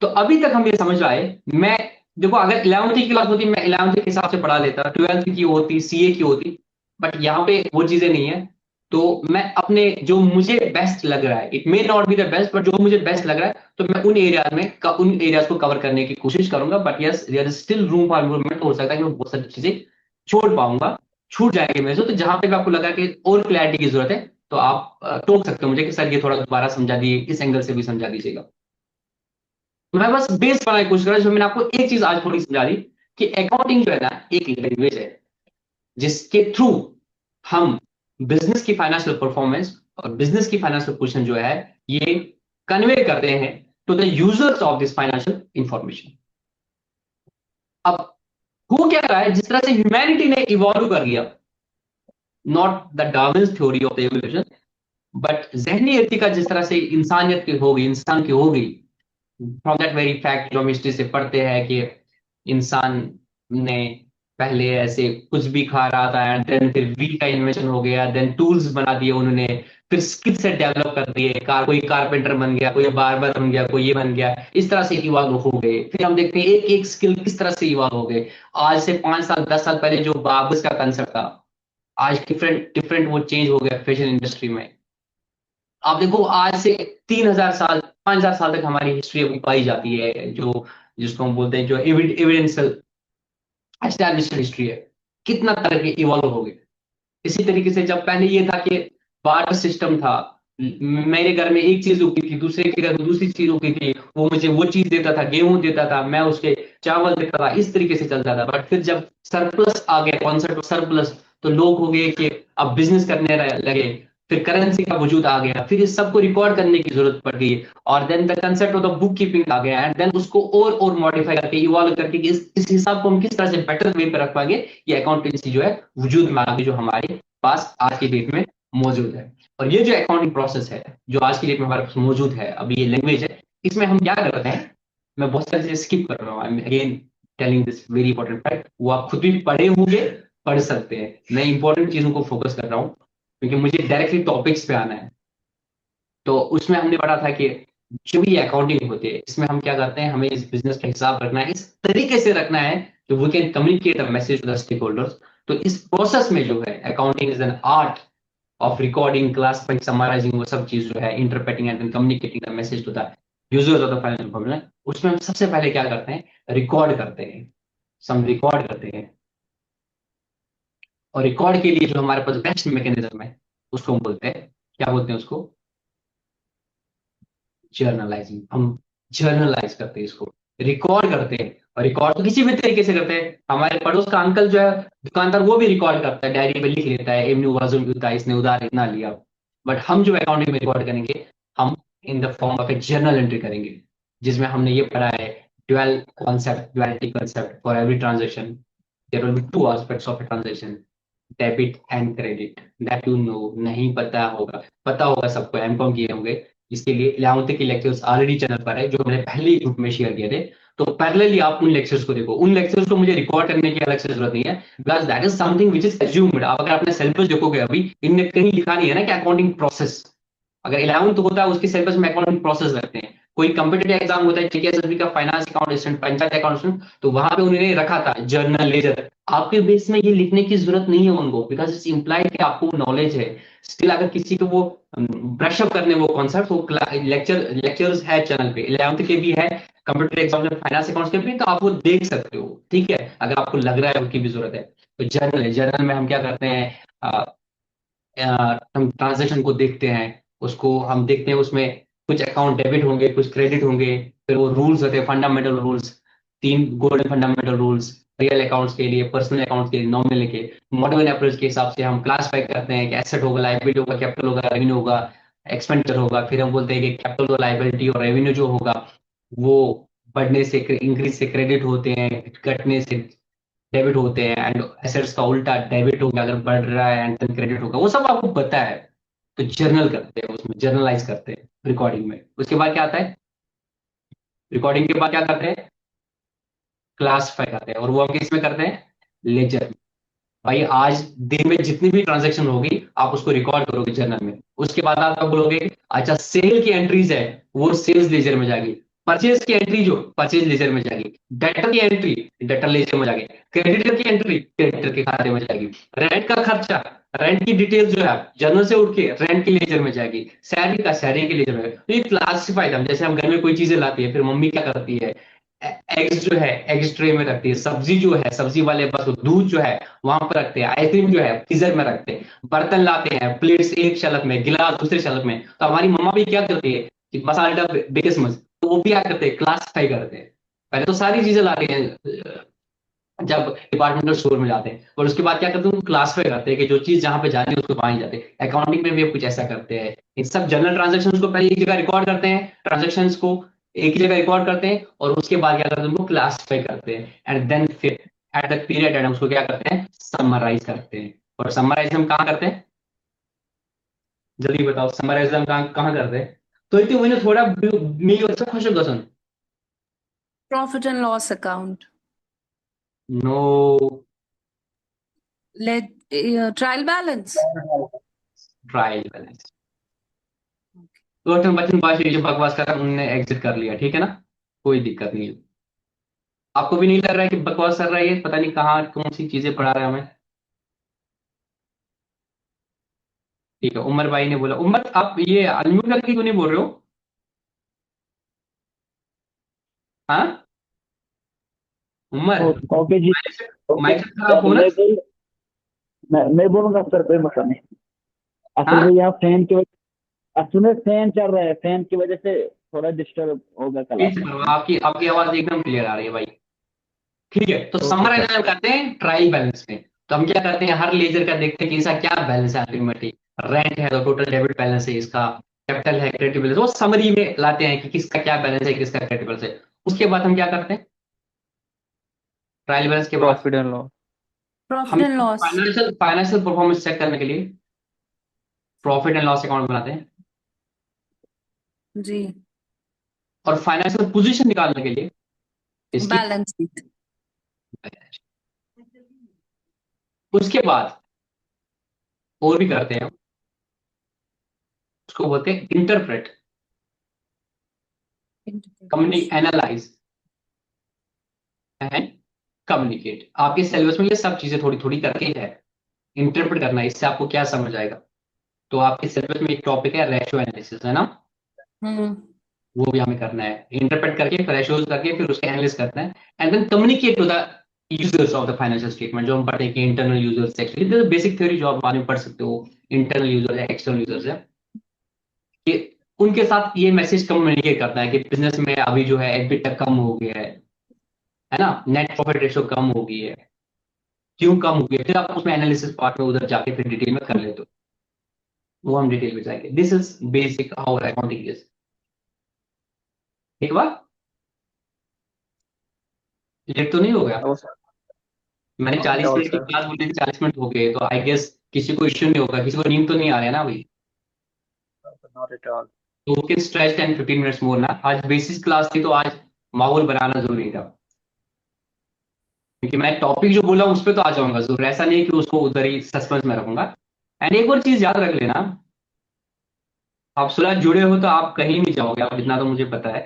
तो अभी तक हम ये समझ आए। मैं देखो अगर 11वीं की क्लास होती मैं 11वीं के हिसाब से पढ़ा लेता, 12वीं की होती, सीए की होती, बट यहाँ पे वो चीजें नहीं है। तो मैं अपने जो मुझे बेस्ट लग रहा है, it may not be the best, but जो मुझे बेस्ट लग रहा है तो मैं उन एरियाज को कवर करने की कोशिश करूंगा। But yes there is still room for improvement. हो सकता है कि मैं बहुत सारी चीजें छोड़ पाऊंगा, छूट जाएंगे मेरे से। तो जहां पे भी आपको लगा कि और क्लैरिटी की जरूरत है तो आप टोक सकते हो मुझे कि सर ये थोड़ा दोबारा समझा दिए, इस एंगल से भी समझा दीजिएगा। मैं बस बेस बनाने की कोशिश कर रहा हूं, जिसमें मैंने आपको एक चीज आज थोड़ी समझा दी कि अकाउंटिंग जो है ना एक लैंग्वेज है जिसके थ्रू हम बिजनेस की फाइनेंशियल परफॉर्मेंस और बिजनेस की फाइनेंशियल पोजीशन जो है ये कन्वे करते हैं to the users of this financial information. अब हो क्या रहा है, जिस तरह से ह्यूमैनिटी ने इवॉल्व कर लिया, not the Darwin's theory of the evolution, but जहनी अर्तिका जिस तरह से इंसानियत की हो गई, इंसान की हो गई, फ्रॉम दैट वेरी फैक्ट जो हम हिस्ट्री से पढ़ते हैं कि इंसान ने पहले ऐसे कुछ भी खा रहा था एंड देन फिर व्हील का इन्वेंशन हो गया, देन टूल्स बना दिए उन्होंने, फिर स्किल सेट डेवलप कर दिए, कोई कारपेंटर बन गया, कोई बार्बर बन गया, कोई ये बन गया, इस तरह से इवॉल्व हो गए। फिर हम देखते हैं एक एक स्किल किस तरह से इवॉल्व हो गए। आज से 5 साल 10 साल पहले जो बार्बर्स का कंसेप्ट था, आज डिफरेंट डिफरेंट वो चेंज हो गया फैशन इंडस्ट्री में। आप देखो आज से 3,000 साल 5,000 साल तक हमारी हिस्ट्री अभी पाई जाती है, जो जिसको हम बोलते हैं जो एविडेंशियल एस्टैब्लिश्ड हिस्ट्री है, कितना तरह के इवॉल्व हो गए। इसी तरीके से जब पहले ये था कि बार्टर सिस्टम था, मेरे घर में एक चीज उगी थी, दूसरे के घर में दूसरी चीज उगी थी, वो मुझे वो चीज देता था, गेहूं देता था, मैं उसके चावल देता था, इस तरीके से चलता था। बट फिर जब सरप्लस आ गया, कॉन्सेप्ट ऑफ सरप्लस, तो लोग हो गए कि अब बिजनेस करने लगे, फिर करेंसी का वजूद आ गया, फिर इस सबको रिकॉर्ड करने की जरूरत पड़ गई, और then the concept of the book keeping आ गया, एंड देन उसको और मॉडिफाई करके इवॉल्व करके कि इस हिसाब को हम किस तरह से बेटर वे पे रख पाएंगे, ये अकाउंटेंसी जो है वजूद में आ गई, जो हमारे पास आज की डेट में मौजूद है। और ये जो अकाउंटिंग प्रोसेस है जो आज की डेट में हमारे पास मौजूद है, अभी ये लैंग्वेज है, इसमें हम क्या करते हैं, मैं बहुत सारी चीजें स्किप कर रहा हूँ, I am again telling this very important fact, वो आप खुद भी पढ़े होंगे, पढ़ सकते हैं, मैं इंपॉर्टेंट चीजों को फोकस कर रहा हूँ क्योंकि मुझे डायरेक्टली टॉपिक्स पे आना है। तो उसमें हमने पढ़ा था कि जो भी अकाउंटिंग होती है, इसमें हम क्या करते हैं, हमें इस बिजनेस का हिसाब रखना है, इस तरीके से रखना है कि we can communicate a message to the stakeholders. तो इस प्रोसेस में जो है, accounting is an art of recording, classifying, summarising, वो सब चीज जो है, interpreting and communicating the message to the users of the financial formula. उसमें हम सबसे पहले क्या करते हैं, रिकॉर्ड करते हैं, हम रिकॉर्ड करते हैं। और रिकॉर्ड के लिए जो हमारे पास बेस्ट मैकेनिज्म है, उसको हम बोलते हैं, क्या बोलते हैं उसको, जर्नलाइजिंग। हम जर्नलाइज करते हैं, इसको रिकॉर्ड करते हैं। और रिकॉर्ड तो किसी भी तरीके से करते हैं, हमारे पड़ोस का अंकल जो है दुकानदार, वो भी रिकॉर्ड करता है, डायरी पे लिख लेता है एवन्यू वाजुल होता है, इसने उधार इतना लिया। बट हम जो अकाउंटिंग में रिकॉर्ड करेंगे, हम in the form of a journal entry करेंगे, जिसमें हमने ये पढ़ा है, duality concept for every transaction there will be two aspects of a transaction, debit and credit, that you know. नहीं पता होगा सबको, एमकॉम किए होंगे, इसके लिए 11th के लेक्चर्स ऑलरेडी चैनल पर है, जो मैंने पहले ही ग्रुप में शेयर किए थे। तो पैरेलली आप उन लेक्चर्स को देखो, उन लेक्चर्स को मुझे रिकॉर्ड करने की अलग से जरूरत नहीं है, because that is something which is assumed. आप अगर अपने सिलेबस देखोगे, अभी इनने कहीं लिखा नहीं है ना कि अकाउंटिंग प्रोसेस, अगर 11th होता है उसके सिलेबस में अकाउंटिंग प्रोसेस रखते हैं। कोई कंपटीटिव एग्जाम होता है जेकेएसएसबी का, फाइनेंस अकाउंटेंट, पंचायत अकाउंटेंट, तो वहां पे उन्होंने रखा था जर्नल लेजर। आपके बेस में ये लिखने की जरूरत नहीं है उनको, बिकॉज इट्स इम्प्लाइड कि आपको नॉलेज है। स्टिल अगर किसी को वो ब्रश अप करने वो कॉन्सेप्ट, वो लेक्चर्स है चैनल पे, 11th के भी है, कंप्यूटर एग्जाम में फाइनेंस अकाउंट्स के भी, तो आप वो देख सकते हो, ठीक है, अगर आपको लग रहा है उनकी भी जरूरत है। तो जर्नल है, जर्नल में हम क्या करते हैं, हम ट्रांजेक्शन को देखते हैं, उसको हम देखते हैं, उसमें कुछ अकाउंट डेबिट होंगे, कुछ क्रेडिट होंगे, फिर वो रूल्स होते हैं, fundamental rules, 3 golden fundamental rules, real accounts के लिए, पर्सनल अकाउंट्स के लिए, नॉमिनल के, मॉडर्न अप्रोच के हिसाब से हम क्लासिफाई करते हैं कि एसेट होगा, लाइबिलिटी होगा, कैपिटल होगा, रेवेन्यू होगा, एक्सपेंडिचर होगा। फिर हम बोलते हैं कि कैपिटल और लाइबिलिटी और रेवेन्यू जो होगा, वो बढ़ने से, इंक्रीज से क्रेडिट होते हैं, घटने से डेबिट होते हैं, एंड एसेट्स का उल्टा, डेबिट होगा अगर बढ़ रहा है एंड देन क्रेडिट होगा, वो सब आपको पता है। तो जर्नल करते हैं, उसमें जर्नलाइज करते हैं रिकॉर्डिंग में। उसके बाद क्या आता है, रिकॉर्डिंग के बाद क्या करते हैं, क्लासिफाई करते हैं, और वो हम किस में करते हैं, लेजर। भाई आज दिन में जितनी भी ट्रांजेक्शन होगी, आप उसको रिकॉर्ड करोगे जर्नल में। उसके बाद आप क्या बोलोगे, अच्छा सेल की एंट्रीज है, वो सेल्स लेजर में जाएगी, परचेज की एंट्री जो परचेज लेजर में जाएगी, डेटर की एंट्री डेटर लेजर में जाएगी, क्रेडिटर की एंट्री क्रेडिटर के खाते में जाएगी, रेंट का खर्चा, रेंट की डिटेल जो है जर्नल से उठ के रेंट की लेजर में जाएगी, सैलरी का सैलरी के लेजर में। तो ये क्लासिफाइड, हम जैसे हम घर में कोई चीजें लाती है, फिर मम्मी क्या करती है, एग्स जो है एग्स ट्रे में रखती है, सब्जी जो है सब्जी वाले बस दूध जो है वहां पर रखते हैं, आइसक्रीम जो है फ्रीजर में रखते हैं, बर्तन लाते हैं, प्लेट्स एक शेल्फ में, गिलास दूसरे शेल्फ में। तो हमारी मम्मा भी क्या करती है कि मसाला डब बिगेस्ट मच, तो वो भी क्या करते हैं, क्लासिफाई करते हैं। पहले तो सारी चीजें लाते हैं, जब डिपार्टमेंटल स्टोर में जाते हैं, और उसके बाद क्या करते हैं, क्लासीफाई करते हैं कि जो चीज जहां पे जानी है उसको वहां ही जाते हैं। अकाउंटिंग में भी अब कुछ ऐसा करते हैं, इन सब जनरल ट्रांजेक्शन को पहले एक जगह रिकॉर्ड करते हैं, ट्रांजेक्शन को एक ही जगह रिकॉर्ड करते हैं, और उसके बाद क्या करते हैं, उनको क्लासीफाई करते हैं, एंड देन फिर एट द पीरियड एंड उसको क्या करते हैं, समराइज करते हैं। और समराइज हम कहाँ करते हैं, जल्दी बताओ, समराइज हम कहाँ कहाँ करते हैं? तो इतनी मैंने थोड़ा मिली और खुश होगा सुन। Profit and loss account. No, Trial balance. Trial balance. तो तुम बच्चन पास ये जो बकवास कर रहा है, उन्होंने एग्जिट कर लिया, ठीक है ना, कोई दिक्कत नहीं है। आपको भी नहीं लग रहा है कि बकवास कर रहा है ये, पता नहीं कहाँ कौन सी चीजें पढ़ा रहा है हमें। ठीक है, उमर भाई ने बोला, उमर आप ये अनम्यूट करके क्यों नहीं बोल रहे हो? हाँ उमर, ओके जी। ओके। माइक खराब हो ना। मैं बोलूंगा सर, कोई मसला नहीं। असल हाँ में यहाँ फैन की वजह, असल में फैन चल रहा है, फैन की वजह से थोड़ा डिस्टर्ब होगा क्लास प्लीज में। करो, आपकी आपकी आवाज एकदम क्लियर आ रही है भाई। ठीक है, तो ओके समराइज सर। हम करते हैं ट्रायल बैलेंस में। तो हम क्या करते हैं, हर लेजर का देखते हैं कि इसका क्या बैलेंस है अल्टीमेटली। रेंट है तो टोटल डेबिट बैलेंस है इसका, कैपिटल है क्रेडिट बैलेंस, वो समरी में लाते हैं कि किसका क्या बैलेंस है, किसका क्रेडिट बैलेंस है। उसके बाद हम क्या करते हैं, ट्रायल बैलेंस के बाद Profit and loss. Profit हम and loss. Financial financial performance check करने के लिए प्रॉफिट एंड लॉस अकाउंट बनाते हैं, जी। और फाइनेंशियल पोजीशन निकालने के लिए इसकी। Balance sheet. उसके बाद और भी करते हैं, उसको बोलते हैं इंटरप्रेट, कम्युनी एनालाइज एंड कम्युनिकेट। आपके सिलेबस में ये सब चीजें थोड़ी थोड़ी करके है, इंटरप्रेट करना है, इससे आपको क्या समझ आएगा। तो आपके सिलेबस में एक टॉपिक है रेशियो एनालिसिस, है ना, हम्म। वो भी हमें करना है, इंटरप्रेट करके रेशियोज करके फिर उसके एनालिसिस करना है, and then communicate to the users of the financial statement, जो हम पढ़ते हैं कि internal users, actually basic theory जो आप बाद में पढ़ सकते हो, इंटरनल यूजर है एक्सटर्नल यूजर्स है, कि उनके साथ ये मैसेज कम्युनिकेट करता है कि बिजनेस में अभी जो है एबिटा कम हो गया है ना, नेट प्रॉफिट रेशियो कम हो गई है, क्यों कम हो गई है, फिर आप उसमें एनालिसिस पार्ट में उधर जाके फिर डिटेल में कर लेते हो, वो हम डिटेल में जाएंगे। This is basic how accounting is. ठीक बात, लेट तो नहीं हो गया? No sir. मैंने नो 40 मिनट की सर। क्लास बोली थी, 40 मिनट हो गए, तो आई गेस किसी को इश्यू नहीं होगा, किसी को नींद तो नहीं आ रहा है ना अभी? Not at all. तो we can stretch 10-15 minutes more ना, आज बेसिस क्लास थी तो आज माहौल बनाना जरूरी था, क्योंकि मैं टॉपिक जो बोला उस पर तो आ जाऊंगा जरूर, ऐसा नहीं कि उसको उधर ही सस्पेंस में रखूंगा। एंड एक और चीज याद रख लेना, आप सुलह जुड़े हो तो आप कहीं नहीं जाओगे, आप इतना तो मुझे पता है,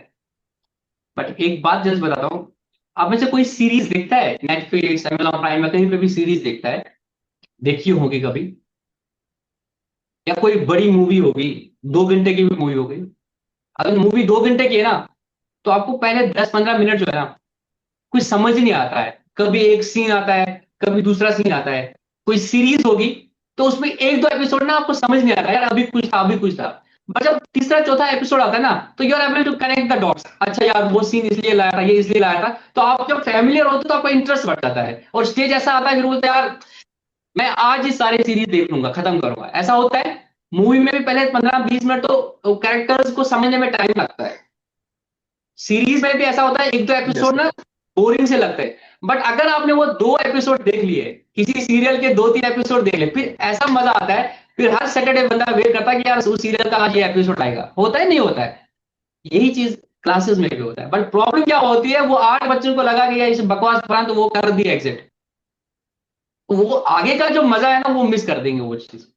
बट एक बात जस्ट बताता हूँ, आप में से कोई सीरीज देखता है नेटफ्लिक्स, अमेजॉन प्राइम में कहीं पे भी सीरीज देखता है, देखी होगी कभी, या कोई बड़ी मूवी होगी, 2 घंटे की भी मूवी होगी, अगर मूवी 2 घंटे की है ना, तो आपको पहले 10-15 मिनट जो है ना, कुछ समझ ही नहीं आता है, कभी एक सीन आता है, कभी दूसरा सीन आता है। कोई सीरीज होगी तो उसमें एक दो एपिसोड ना आपको समझ नहीं आता, यार अभी कुछ था अभी कुछ था, बट जब तीसरा चौथा एपिसोड आता है ना, तो you are able to connect the dots, अच्छा यार वो सीन इसलिए लाया था, ये इसलिए लाया था, तो आप जब फैमिलियर होते तो आपका इंटरेस्ट बढ़ जाता है, और स्टेज ऐसा आता है फिर बोलते हैं यार मैं आज ही सारे सीरीज देख लूंगा, खत्म करूंगा, ऐसा होता है। मूवी में भी पहले 15-20 मिनट तो कैरेक्टर्स को समझने में टाइम लगता है, सीरीज में भी ऐसा होता है, एक दो यस एपिसोड सर। ना बोरिंग से लगते हैं, बट अगर आपने वो 2 एपिसोड देख लिए, किसी सीरियल के 2-3 एपिसोड देख लिए, फिर ऐसा मजा आता है, फिर हर सैटरडे बंदा वेट करता है कि यार उस सीरियल का आज ये एपिसोड आएगा, होता है नहीं होता है? यही चीज क्लासेस में भी होता है, बट प्रॉब्लम क्या होती है, वो 8 बच्चों को लगा कि यार इस बकवास पढ़ा तो वो कर दिया एग्जिट, वो आगे का जो मजा है ना वो मिस कर देंगे वो चीज।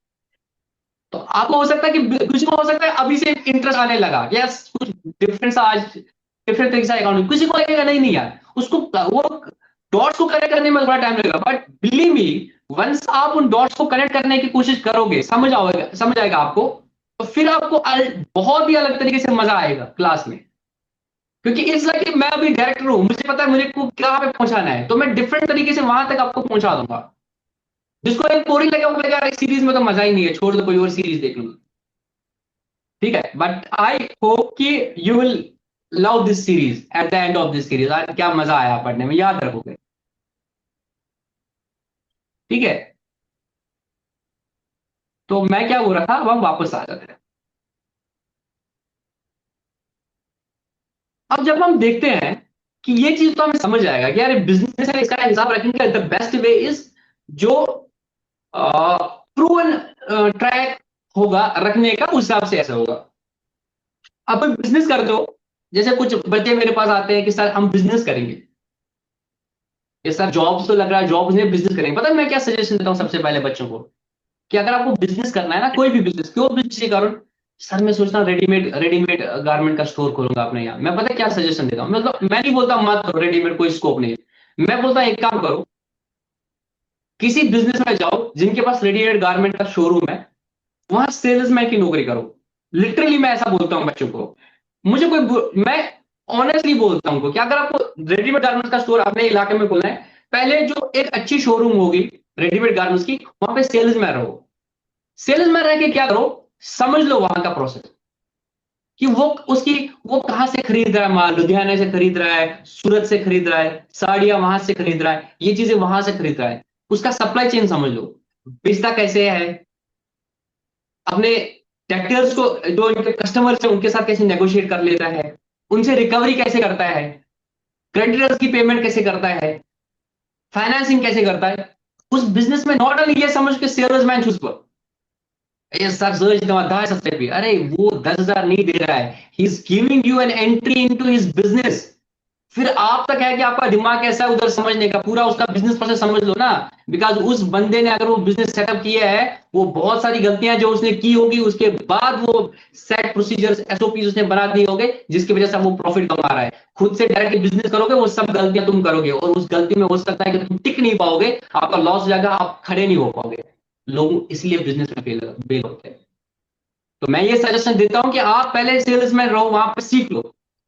तो आपको हो सकता है कि किसी को हो सकता है अभी से इंटरेस्ट आने लगा, यस कुछ डिफरेंस आज डिफरेंट तरीके से अकाउंटिंग, किसी को लगेगा नहीं नहीं यार उसको वो डॉट्स को कनेक्ट करने में थोड़ा टाइम लगेगा, बट बिलीव मी, वंस आप उन डॉट्स को कनेक्ट करने की कोशिश करोगे, समझ आएगा आपको, तो फिर आपको बहुत ही अलग तरीके से मजा आएगा क्लास में, क्योंकि इस लाइक मैं अभी डायरेक्टर हूं, मुझे पता है मुझे को कहाँ पे पहुंचाना है, तो मैं डिफरेंट तरीके से वहां तक आपको पहुंचा दूंगा। जिसको एक बोरिंग लगे वो बोलेगा यार सीरीज में तो मजा ही नहीं है, छोड़ दो कोई और सीरीज देख लूंगा। ठीक है, बट आई होप कि you will love this series, at the end of this series आज क्या मजा आया पढ़ने में, याद रखोगे। ठीक है, तो मैं क्या बोल रहा था, अब हम वापस आ जाते हैं। अब जब हम देखते हैं कि ये चीज तो हमें समझ आएगा कि यार बिजनेस है, इसका हिसाब रखेंगे, द बेस्ट वे इज जो प्रूवन ट्रैक होगा रखने का, उस हिसाब से ऐसा होगा। अब बिजनेस करते हो, जैसे कुछ बच्चे मेरे पास आते हैं कि सर हम बिजनेस करेंगे, ये सर जॉब तो लग रहा है, जॉब नहीं बिजनेस करेंगे। पता है मैं क्या सजेशन देता हूँ सबसे पहले बच्चों को, कि अगर आपको बिजनेस करना है ना, कोई भी बिजनेस, क्यों बिजनेस के कारण, सर मैं सोचता हूँ रेडीमेड रेडीमेड गारमेंट का स्टोर खोलूंगा अपने यहाँ। मैं पता है क्या सजेशन देता हूँ, मतलब मैं नहीं बोलता मत करो रेडीमेड, कोई स्कोप नहीं है। मैं बोलता हूँ एक काम करो, किसी बिजनेस में जाओ जिनके पास रेडीमेड गारमेंट का शोरूम है, वहां सेल्समैन की नौकरी करो। लिटरली मैं ऐसा बोलता हूँ बच्चों को। मुझे मैं ऑनेस्टली बोलता हूँ कि अगर आपको रेडीमेड गारमेंट्स का स्टोर अपने इलाके में खोलना है, पहले जो एक अच्छी शोरूम होगी रेडीमेड गारमेंट्स की, वहां पे सेल्समैन रहो। सेल्समैन रह के क्या करो, समझ लो वहां का प्रोसेस, कि वो कहां से खरीद रहा है माल, लुधियाना से खरीद रहा है, सूरत से खरीद रहा है, साड़ियां वहां से खरीद रहा है, ये चीजें वहां से खरीद रहा है, उसका सप्लाई चेन समझ लो, बेचता कैसे है, अपने डेक्टर्स को, जो इनके कस्टमर्स है उनके साथ कैसे नेगोशिएट कर लेता है, उनसे रिकवरी कैसे करता है, क्रेडिटर्स की पेमेंट कैसे करता है, फाइनेंसिंग कैसे करता है। उस बिजनेस में नॉट ओनली ये समझ के सेल्समैन चूज करो, ये सर सोच तो 10,000 पे, अरे वो 10,000 नहीं दे रहा है, he is giving you an entry into his business. फिर आप तक है कि आपका दिमाग कैसा है उधर समझने का, पूरा उसका बिजनेस प्रोसेस समझ लो ना। बिकॉज उस बंदे ने अगर वो बिजनेस सेटअप किया है, वो बहुत सारी गलतियां जो उसने की होगी, उसके बाद वो सेट प्रोसीजर्स एसओपी उसने बना दिए होंगे, जिसकी वजह से वो प्रॉफिट कमा रहा है। खुद से डायरेक्टली बिजनेस करोगे, वो सब गलतियां तुम करोगे, और उस गलती में हो सकता है कि तुम टिक नहीं पाओगे, आपका लॉस हो जाएगा, आप खड़े नहीं हो पाओगे। लोग इसलिए बिजनेस में फेल होते हैं। तो मैं ये सजेशन देता हूं कि आप पहले सेल्समैन रहो, वहां पे सीख लो,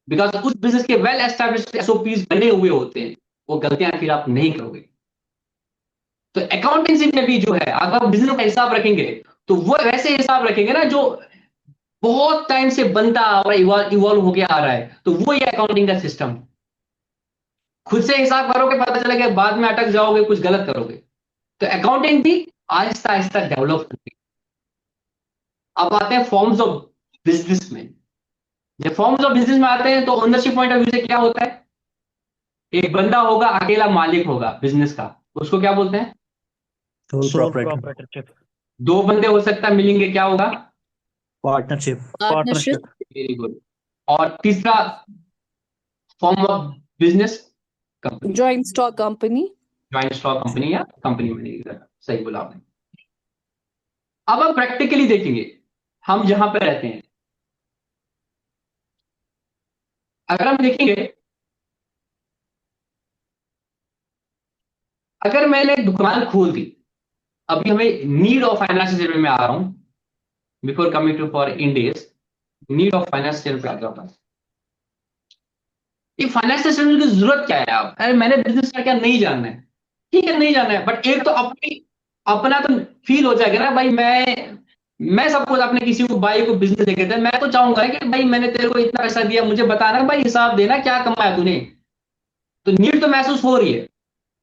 बिकॉज उस बिजनेस के वेल एस्टेब्लिश्ड एसओपीज बने हुए होते हैं, वो गलतियां फिर आप नहीं करोगे। तो अकाउंटेंसी में भी जो है, अगर आप बिजनेस का हिसाब रखेंगे, तो वो वैसे हिसाब रखेंगे ना जो बहुत टाइम से बनता और इवॉल्व होके आ रहा है, तो वो ये अकाउंटिंग का सिस्टम। खुद से हिसाब करोगे, पता चलेगा बाद में अटक जाओगे, कुछ गलत करोगे। तो अकाउंटिंग भी आहिस्ता आहिस्ता डेवलप होती है। अब आते हैं फॉर्म्स ऑफ बिजनेस में। जब फॉर्म्स ऑफ बिजनेस में आते हैं, तो ओनरशिप पॉइंट ऑफ व्यू से क्या होता है, एक बंदा होगा, अकेला मालिक होगा बिजनेस का, उसको क्या बोलते हैं, सोल Sole proprietor, proprietorship, दो बंदे हो सकता है मिलेंगे, क्या होगा, partnership, partnership, partnership, very good. और तीसरा form of business, company, joint stock company. Joint stock company या कंपनी मैनेजर, सही बोला आपने। अब हम प्रैक्टिकली देखेंगे, हम जहां पे रहते हैं, अगर हम देखेंगे, अगर मैंने एक दुकान खोल दी, अभी हमें नीड ऑफ फाइनेंशियल स्टेटमेंट में आ रहा हूं, बिफोर कमिंग टू फॉर इंडेज, नीड ऑफ फाइनेंशियल स्टेटमेंट पे आ जाता हूं। ये फाइनेंशियल स्टेटमेंट की जरूरत क्या है, आप, अरे मैंने बिजनेस का क्या नहीं जानना है, ठीक है नहीं जानना है, बट एक तो अपनी अपना तो फील हो जाएगा ना भाई, मैं सपोज अपने किसी को भाई को बिजनेस देखे थे, मैं तो चाहूंगा कि भाई मैंने तेरे को इतना पैसा दिया, मुझे बताना भाई, हिसाब देना क्या कमाया तूने। तो नीड तो महसूस हो रही है।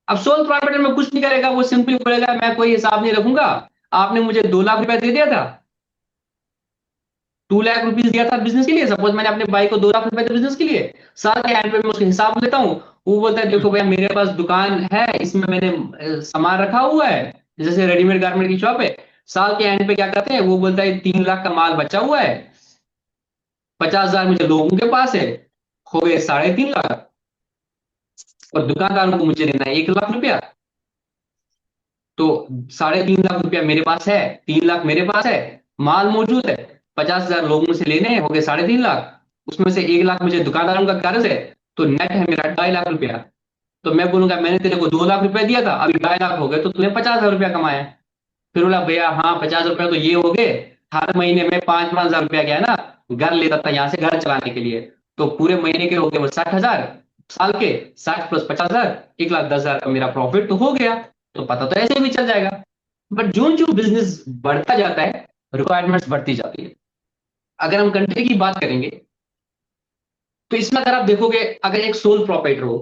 अब सोल प्रॉपर्टी में कुछ नहीं करेगा, वो सिंपली बोलेगा मैं कोई हिसाब नहीं रखूंगा, आपने मुझे 2 लाख रुपया दे दिया था, 2 लाख रुपीज दिया था बिजनेस के लिए, सपोज मैंने अपने भाई को 2 लाख रुपए दिए बिजनेस के लिए, साल के एंड पे मैं उसका हिसाब लेता हूँ, वो बोलता है देखो भैया मेरे पास दुकान है, इसमें मैंने सामान रखा हुआ है, जैसे रेडीमेड गारमेंट की शॉप है। साल के एंड पे क्या करते हैं, वो बोलता है 3 लाख का माल बचा हुआ है, 50,000 मुझे लोगों के पास है, हो गए 3.5 लाख, और दुकानदारों को मुझे देना है 1 लाख रुपया। तो 3.5 लाख रुपया मेरे पास है, 3 लाख मेरे पास है, माल मौजूद है, 50,000 लोगों से लेने हैं, हो गए 3.5 लाख, उसमें से 1 लाख मुझे दुकानदारों का कर्ज है, तो नेट है मेरा 2.5 लाख रुपया। तो मैं बोलूंगा मैंने तेरे को 2 लाख रुपया दिया था, अभी 2.5 लाख हो गए, तो तूने 50,000 रुपया कमाया है। फिर बोला भैया हाँ 50 रुपया तो ये हो गए, हर महीने में 5-5 हजार रुपया क्या है ना, घर लेता था यहाँ से घर चलाने के लिए, तो पूरे महीने के हो गए वो 60,000, साल के 60 प्लस 50,000, 1,10,000 का मेरा प्रॉफिट तो हो गया। तो पता तो ऐसे भी चल जाएगा। बट जो जो बिजनेस बढ़ता जाता है, रिक्वायरमेंट्स बढ़ती जाती है। अगर हम कंट्री की बात करेंगे, तो इसमें अगर आप देखोगे, अगर एक सोल प्रोप्राइटर हो,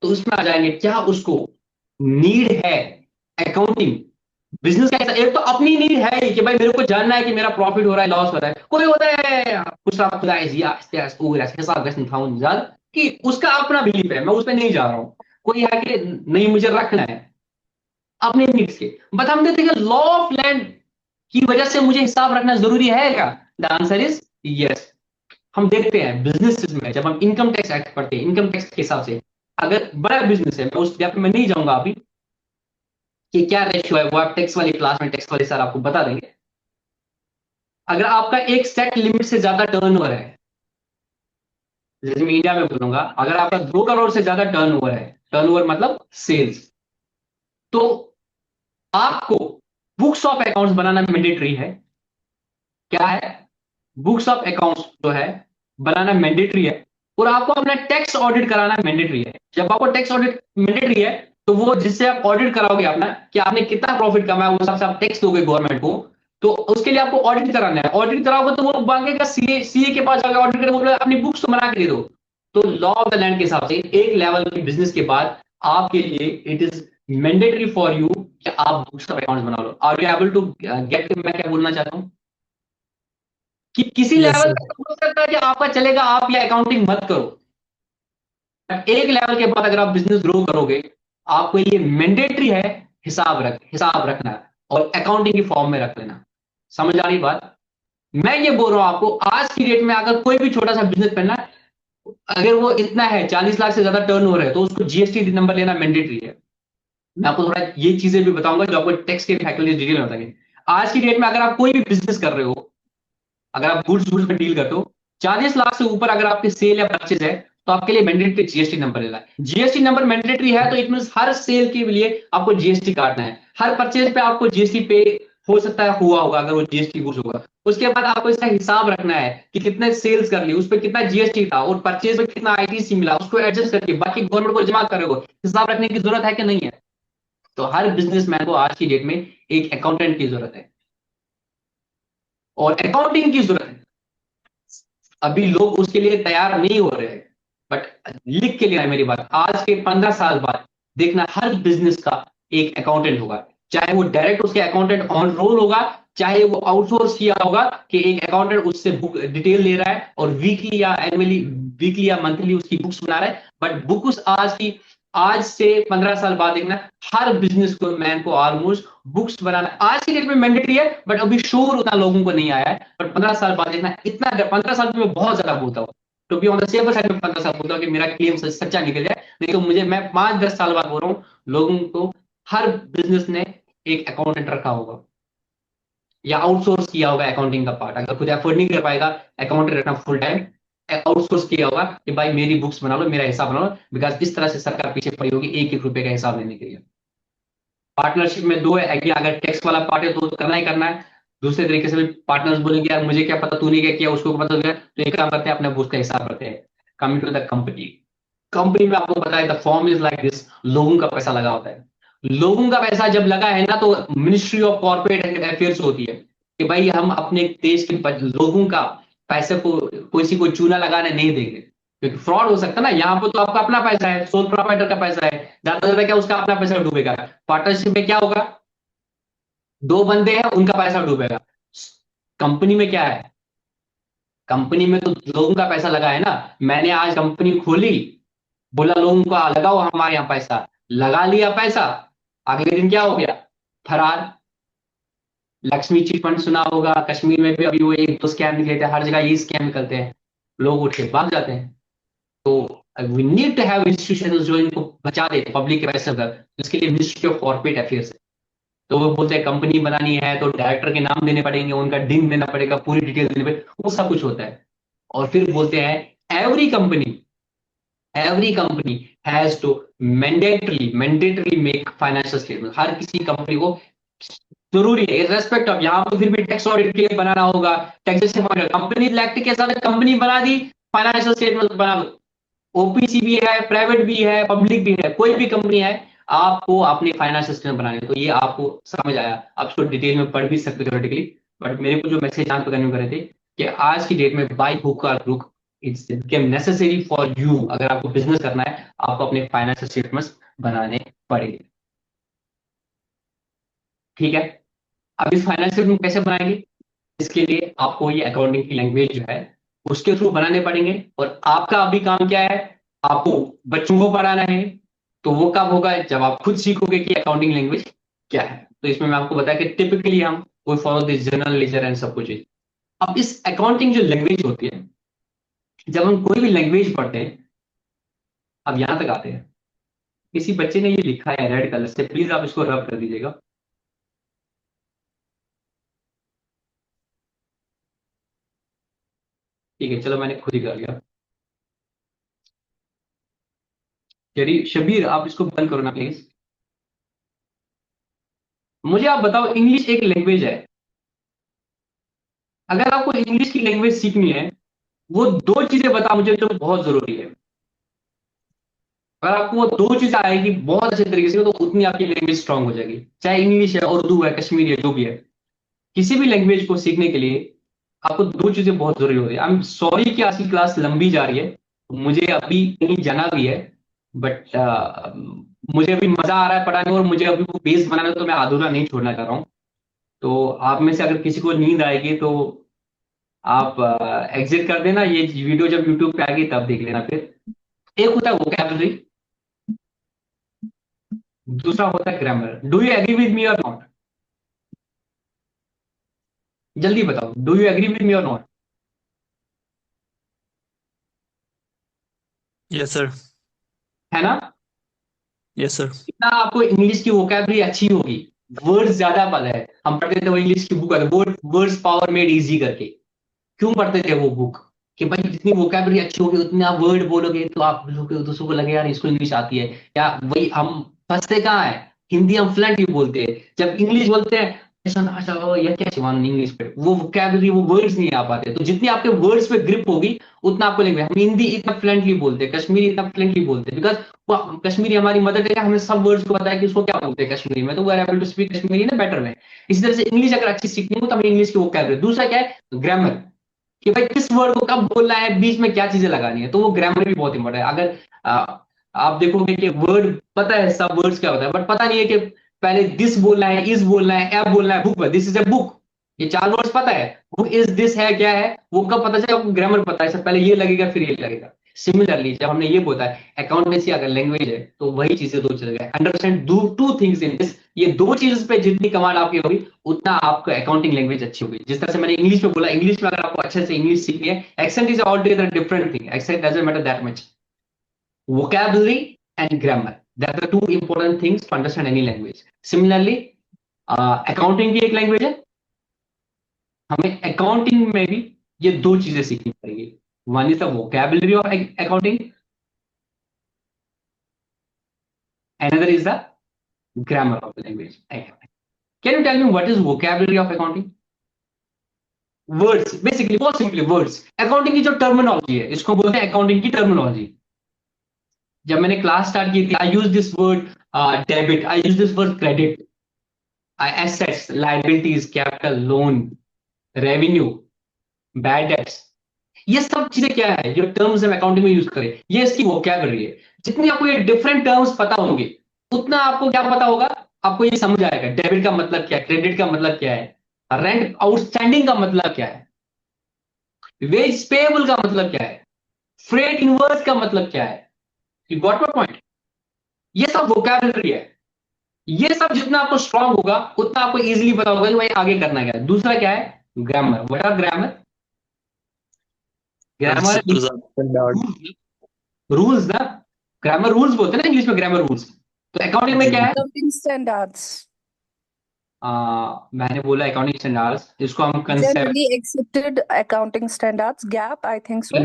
तो उसमें आ जाएंगे क्या उसको नीड है, अकाउंटिंग बिजनेस का एक तो अपनी नीड है ही कि भाई मेरे को जानना है कि मेरा प्रॉफिट हो रहा है लॉस हो रहा है, कोई होता है कुछ खुदा हिसाब कि उसका अपना बिलीफ है, मैं उस पर नहीं जा रहा हूं। कोई है कि नहीं मुझे रखना है अपने नीड्स के, बट हम देखते हैं लॉ ऑफ लैंड की वजह से मुझे हिसाब रखना जरूरी है क्या? The answer is yes. हम देखते हैं बिजनेस में जब हम इनकम टैक्स एक्ट पढ़ते हैं, इनकम टैक्स के हिसाब से अगर बड़ा बिजनेस है, मैं उस डेप्थ में नहीं जाऊंगा अभी कि क्या रेशियो है, वो आप टैक्स वाली क्लास में टैक्स वाले सर आपको बता देंगे। अगर आपका एक सेट लिमिट से ज्यादा टर्नओवर है, जैसे मैं इंडिया में बोलूंगा, अगर आपका 2 करोड़ से ज्यादा टर्नओवर है, टर्नओवर मतलब सेल्स, तो आपको books of accounts banana mandatory है। क्या है? बुक्स ऑफ अकाउंट्स जो है बनाना मैंडेटरी है, और आपको अपना टैक्स ऑडिट कराना मैंडेटरी है। जब आपको टैक्स ऑडिट मैंडेटरी है, तो वो जिससे आप ऑडिट कराओगे अपना कि आपने कितना प्रॉफिट कमाया, उस हिसाब से आप टैक्स दोगे गवर्नमेंट को, तो उसके लिए आपको ऑडिट कराना है। ऑडिट कराओगे तो वो मांगेगा, सीए के पास जाकर ऑडिट करेगा, अपनी बुक्स तो बना के दे दो। तो लॉ ऑफ द लैंड के हिसाब से एक लेवल की बिजनेस के बाद आपके लिए it is mandatory for you कि आप बुक्स ऑफ अकाउंट्स बना लो। Are you able to get मैं क्या बोलना चाहता हूं? कि किसी Yes, लेवल sir. तक हो सकता है कि आपका चलेगा, आप ये अकाउंटिंग मत करो, एक लेवल के बाद अगर आप बिजनेस ग्रो करोगे, आपके लिए मैंडेटरी है हिसाब रखना और अकाउंटिंग की फॉर्म में रख लेना। समझ आ रही बात? मैं ये बोल रहा हूं आपको, आज की डेट में अगर कोई भी छोटा सा बिजनेस करना है, अगर वो इतना है 40 लाख से ज्यादा टर्न हो रहा है, तो उसको जीएसटी नंबर लेना मैंडेटरी है। मैं आपको थोड़ा ये चीजें भी बताऊंगा जो आपको टैक्स के फैक्टर्स डिटेल में बताएंगे। आज की डेट में अगर आप कोई भी बिजनेस कर रहे हो, अगर आप गुड्स में डील करते हो, 40 लाख से ऊपर अगर आपकी सेल या परचेज है, तो आपके लिए मैंडेटरी जीएसटी नंबर लेना है। जीएसटी नंबर मैंडेटरी है तो इट मीन हर सेल के लिए आपको जीएसटी काटना है। हर परचेज पे आपको जीएसटी पे हो सकता है हुआ होगा, अगर वो जीएसटी गुड्स होगा। उसके बाद आपको इसका हिसाब रखना है कि कितने सेल्स कर लिए, उस पर कितना जीएसटी था, और परचेज में कितना आईटीसी मिला, उसको एडजस्ट करके बाकी गवर्नमेंट को जमा करे हो। हिसाब रखने की जरूरत है कि नहीं है? तो हर बिजनेसमैन को आज की डेट में एक अकाउंटेंट की जरूरत है और अकाउंटिंग की जरूरत है। अभी लोग उसके लिए तैयार नहीं हो रहे हैं, बट लिख के लेना है मेरी बात, आज के 15 साल बाद देखना हर बिजनेस का एक अकाउंटेंट होगा। चाहे वो डायरेक्ट उसके अकाउंटेंट ऑन रोल होगा, चाहे वो आउटसोर्स किया होगा कि एक अकाउंटेंट उससे बुक डिटेल ले रहा है और वीकली या मंथली उसकी बुक्स बना रहा है। बट बुक उस आज से 15 साल बाद देखना हर बिजनेस को मैन को ऑलमोस्ट बुक्स बनाना आज की डेट में मैंडेटरी है, बट अभी शोर उतना लोगों को नहीं आया है। बट 15 साल बाद देखना इतना, 15 साल में मैं बहुत ज्यादा बोलता हूँ, तो भी ऑन द सेफर साइड में 15 साल बोलता हूँ कि मेरा क्लेम सच्चा निकल जाए। नहीं तो मुझे, मैं 5-10 साल बाद बोल रहा हूँ, लोगों को हर बिजनेस ने एक अकाउंटेंट रखा होगा या आउटसोर्स किया होगा अकाउंटिंग का पार्ट। अगर खुद एफोर्ड नहीं कर पाएगा अकाउंटेंट रखना फुल टाइम, आउटसोर्स किया होगा कि भाई मेरी बुक्स बना लो, मेरा हिसाब बना लो, बिकॉज इस तरह से सरकार पीछे पड़ी होगी एक एक रुपए का हिसाब लेने के लिए। पार्टनरशिप में दो है कि अगर टैक्स वाला पार्ट है तो करना ही करना है। दूसरे तरीके से भी पार्टनर्स बोलेंगे यार मुझे क्या पता, तूने क्या किया, उसको पता गया, तो एक काम करते हैं अपने बुक्स का हिसाब करते हैं। Coming to the company, company में आपको पता है the form is like this, लोगों का पैसा लगा होता है। लोगों का पैसा जब लगा है ना, तो मिनिस्ट्री ऑफ कॉर्पोरेट अफेयर्स होती है कि भाई हम अपने देश के लोगों का पैसे को किसी को चूना लगाने नहीं देंगे, क्योंकि फ्रॉड हो सकता है ना। यहाँ पर तो आपका अपना पैसा है, सोल प्रोप्राइटर का पैसा है, ज्यादा से ज्यादा क्या उसका अपना पैसा डूबेगा। पार्टनरशिप में क्या होगा, दो बंदे हैं उनका पैसा डूबेगा। कंपनी में क्या है, कंपनी में तो लोगों का पैसा लगा है ना। मैंने आज कंपनी खोली, बोला लोगों को लगाओ हमारे यहाँ पैसा, लगा लिया पैसा, अगले दिन क्या हो गया, फरार। लक्ष्मी चिट फंड सुना होगा, कश्मीर में भी अभी वो एक दो स्कैम निकले थे, हर जगह ये स्कैम निकलते हैं, लोग उठ के भाग जाते हैं। तो we need to have institution जो इनको बचा दे पब्लिक के पैसे का। इसके लिए मिनिस्ट्री ऑफ कॉर्पोरेट अफेयर्स है। तो वो बोलते हैं कंपनी बनानी है तो डायरेक्टर के नाम देने पड़ेंगे, उनका डिन देना पड़ेगा, पूरी डिटेल देनी पड़ेगी, वो सब कुछ होता है। और फिर बोलते हैं every company has to mandatory make financial statement. हर किसी कंपनी को जरूरी है, रेस्पेक्ट ऑफ, यहाँ तो फिर भी टैक्स ऑडिट के लिए बनाना होगा, टैक्सेशन कंपनी एक्ट के साथ कंपनी बना दी, फाइनेंशियल स्टेटमेंट बना दो। ओपीसी भी है, प्राइवेट भी है, पब्लिक भी है, कोई भी कंपनी है, आपको अपनी फाइनेंशियल स्टेटमेंट बनानी है। तो ये आपको समझ आया, आप इसको डिटेल में पढ़ भी सकते हो थ्योरेटिकली। बट मेरे को जो मैसेज यहाँ पे कन्वे करे थे कि आज की डेट में बाय हुक और crook it's became necessary for you, अगर आपको बिजनेस करना है आपको अपने फाइनेंशियल स्टेटमेंट्स बनाने पड़ेंगे। ठीक है। अब इस फाइनेंशियल स्टेटमेंट कैसे बनाएंगे, इसके लिए आपको ये अकाउंटिंग की लैंग्वेज जो है उसके थ्रू बनाने पड़ेंगे। और आपका अभी काम क्या है, आपको बच्चों को पढ़ाना है। तो वो कब होगा, जब आप खुद सीखोगे कि अकाउंटिंग लैंग्वेज क्या है। तो इसमें मैं आपको बताया कि टिपिकली हम we follow this general ledger and सब कुछ। अब इस अकाउंटिंग जो लैंग्वेज होती है, जब हम कोई भी लैंग्वेज पढ़ते हैं, अब यहां तक आते हैं। किसी बच्चे ने ये लिखा है रेड कलर से, प्लीज आप इसको रब कर दीजिएगा। ठीक है, चलो मैंने खुद ही कर लिया। यदि शबीर आप इसको बंद करो ना प्लीज। मुझे आप बताओ, इंग्लिश एक लैंग्वेज है। अगर आपको इंग्लिश की लैंग्वेज सीखनी है, वो दो चीजें बता मुझे जो बहुत जरूरी है। अगर आपको वो दो चीजें आएगी बहुत अच्छे तरीके से, तो उतनी आपकी लैंग्वेज स्ट्रांग हो जाएगी। चाहे इंग्लिश है, उर्दू है, कश्मीरी है, जो भी है। किसी भी लैंग्वेज को सीखने के लिए आपको दो चीजें बहुत जरूरी होती है। आई एम सॉरी कि आज की क्लास लंबी जा रही है, मुझे अभी कहीं जाना भी है। बट मुझे अभी मजा आ रहा है पढ़ाने में, और मुझे अभी वो बेस बनाना है, तो मैं अधूरा नहीं छोड़ना चाह रहा हूँ। तो आप में से अगर किसी को नींद आएगी तो आप एग्जिट कर देना। ये वीडियो जब यूट्यूब पे आएगी तब देख लेना। फिर एक होता है वोकैबुलरी, दूसरा होता है grammar. Do you agree with me or not? जल्दी बताओ, do you agree with me or not? Yes, sir. है ना? Yes, sir. जितना आपको इंग्लिश की वोकैबुलरी अच्छी होगी, वर्ड्स ज्यादा पता है। हम पढ़ते थे वो इंग्लिश की book, words power made easy करके। क्यों पढ़ते थे वो बुक? कि भाई जितनी वोकैबुलरी अच्छी होगी, उतने आप वर्ड बोलोगे तो आप लोग दूसरों को लगे यार इसको इंग्लिश आती है। या वही हम फंसते कहाँ है, हिंदी हम फ्लैंट ही बोलते हैं। जब इंग्लिश बोलते हैं ऐसा ना, अच्छा ये क्या शिवान इंग्लिश पे, वो वोकैबुलरी वो वर्ड्स नहीं आ पाते। तो जितनी आपके वर्ड्स पे ग्रिप होगी, उतना आपको लैंग्वेज। हम हिंदी इतना फ्लुएंटली बोलते हैं, कश्मीरी इतना फ्लुएंटली बोलते हैं, बिकॉज कश्मीरी हमारी मदर टंग है। हमें सब वर्ड्स को पता है कि उसको क्या बोलते हैं कश्मीरी में, तो we are able to speak Kashmiri ना बेटर वे। इसी तरह से इंग्लिश अगर अच्छी सीखनी हो तो हमें इंग्लिश की वोकैबुलरी। दूसरा क्या है, ग्रामर। कि भाई किस वर्ड को कब बोलना है, बीच में क्या चीजें लगानी है, तो वो ग्रामर भी बहुत इंपॉर्टेंट है। अगर आप देखोगे कि वर्ड पता है, सब वर्ड्स क्या होता है, बट पता नहीं है कि पहले दिस बोलना है, इज बोलना है, एब बोलना है, book, this is a book. ये चार वर्ड्स पता है। बुक इज दिस है क्या है, वो कब पता चलेगा, आपको ग्रामर पता है, सब पहले ये लगेगा फिर ये लगेगा। सिमिलरली जब हमने ये बोला है अकाउंटेंसी अगर लैंग्वेज है, तो वही चीजें दो चीजें understand do two things in this. ये दो चीज पे जितनी कमांड आपकी होगी, उतना आपका अकाउंटिंग लैंग्वेज अच्छी होगी। जिस तरह से मैंने इंग्लिश में बोला, इंग्लिश में अगर आपको अच्छे से इंग्लिश सीखनी है, accent is all together different thing, accent doesn't matter that much. Vocabulary and grammar, that are two important things to understand any language. Similarly accounting की एक लैंग्वेज है, हमें अकाउंटिंग में भी ये दो चीजें सीखनी पड़ेगी। One is the vocabulary of accounting, another is the grammar of the language. Can you tell me what is vocabulary of accounting? Words, basically, बहुत simply words. Accounting की जो terminology है, इसको बोलते हैं accounting की terminology. जब मैंने क्लास स्टार्ट की थी, I use this word debit, I use this word credit, assets, liabilities, capital, loan, revenue, bad debts. ये सब चीजें क्या है, जो टर्म्स हम अकाउंटिंग में यूज करें, ये इसकी वोकैबुलरी है। जितनी आपको ये डिफरेंट टर्म्स पता होंगे, उतना आपको क्या पता होगा, आपको ये समझ आएगा डेबिट का मतलब क्या है, क्रेडिट का मतलब क्या है, रेंट आउटस्टैंडिंग का मतलब क्या है, वेज पेएबल का मतलब क्या है, फ्रेट इनवर्स का मतलब क्या है। You got my point? ये सब वोकैबुलरी है। ये सब जितना आपको स्ट्रांग होगा, उतना आपको इजीली पता होगा कि भाई आगे करना क्या है। दूसरा क्या है, grammar. What are grammar? Grammar Principles of standard. Rules ना, ग्रामर रूल्स बोलते हैं ना इंग्लिश में, ग्रामर रूल्स। तो अकाउंटिंग में क्या है, Accounting standards. मैंने बोला अकाउंटिंग स्टैंडर्ड्स, इसको हम concept Generally accepted accounting standards. GAAP, I think so.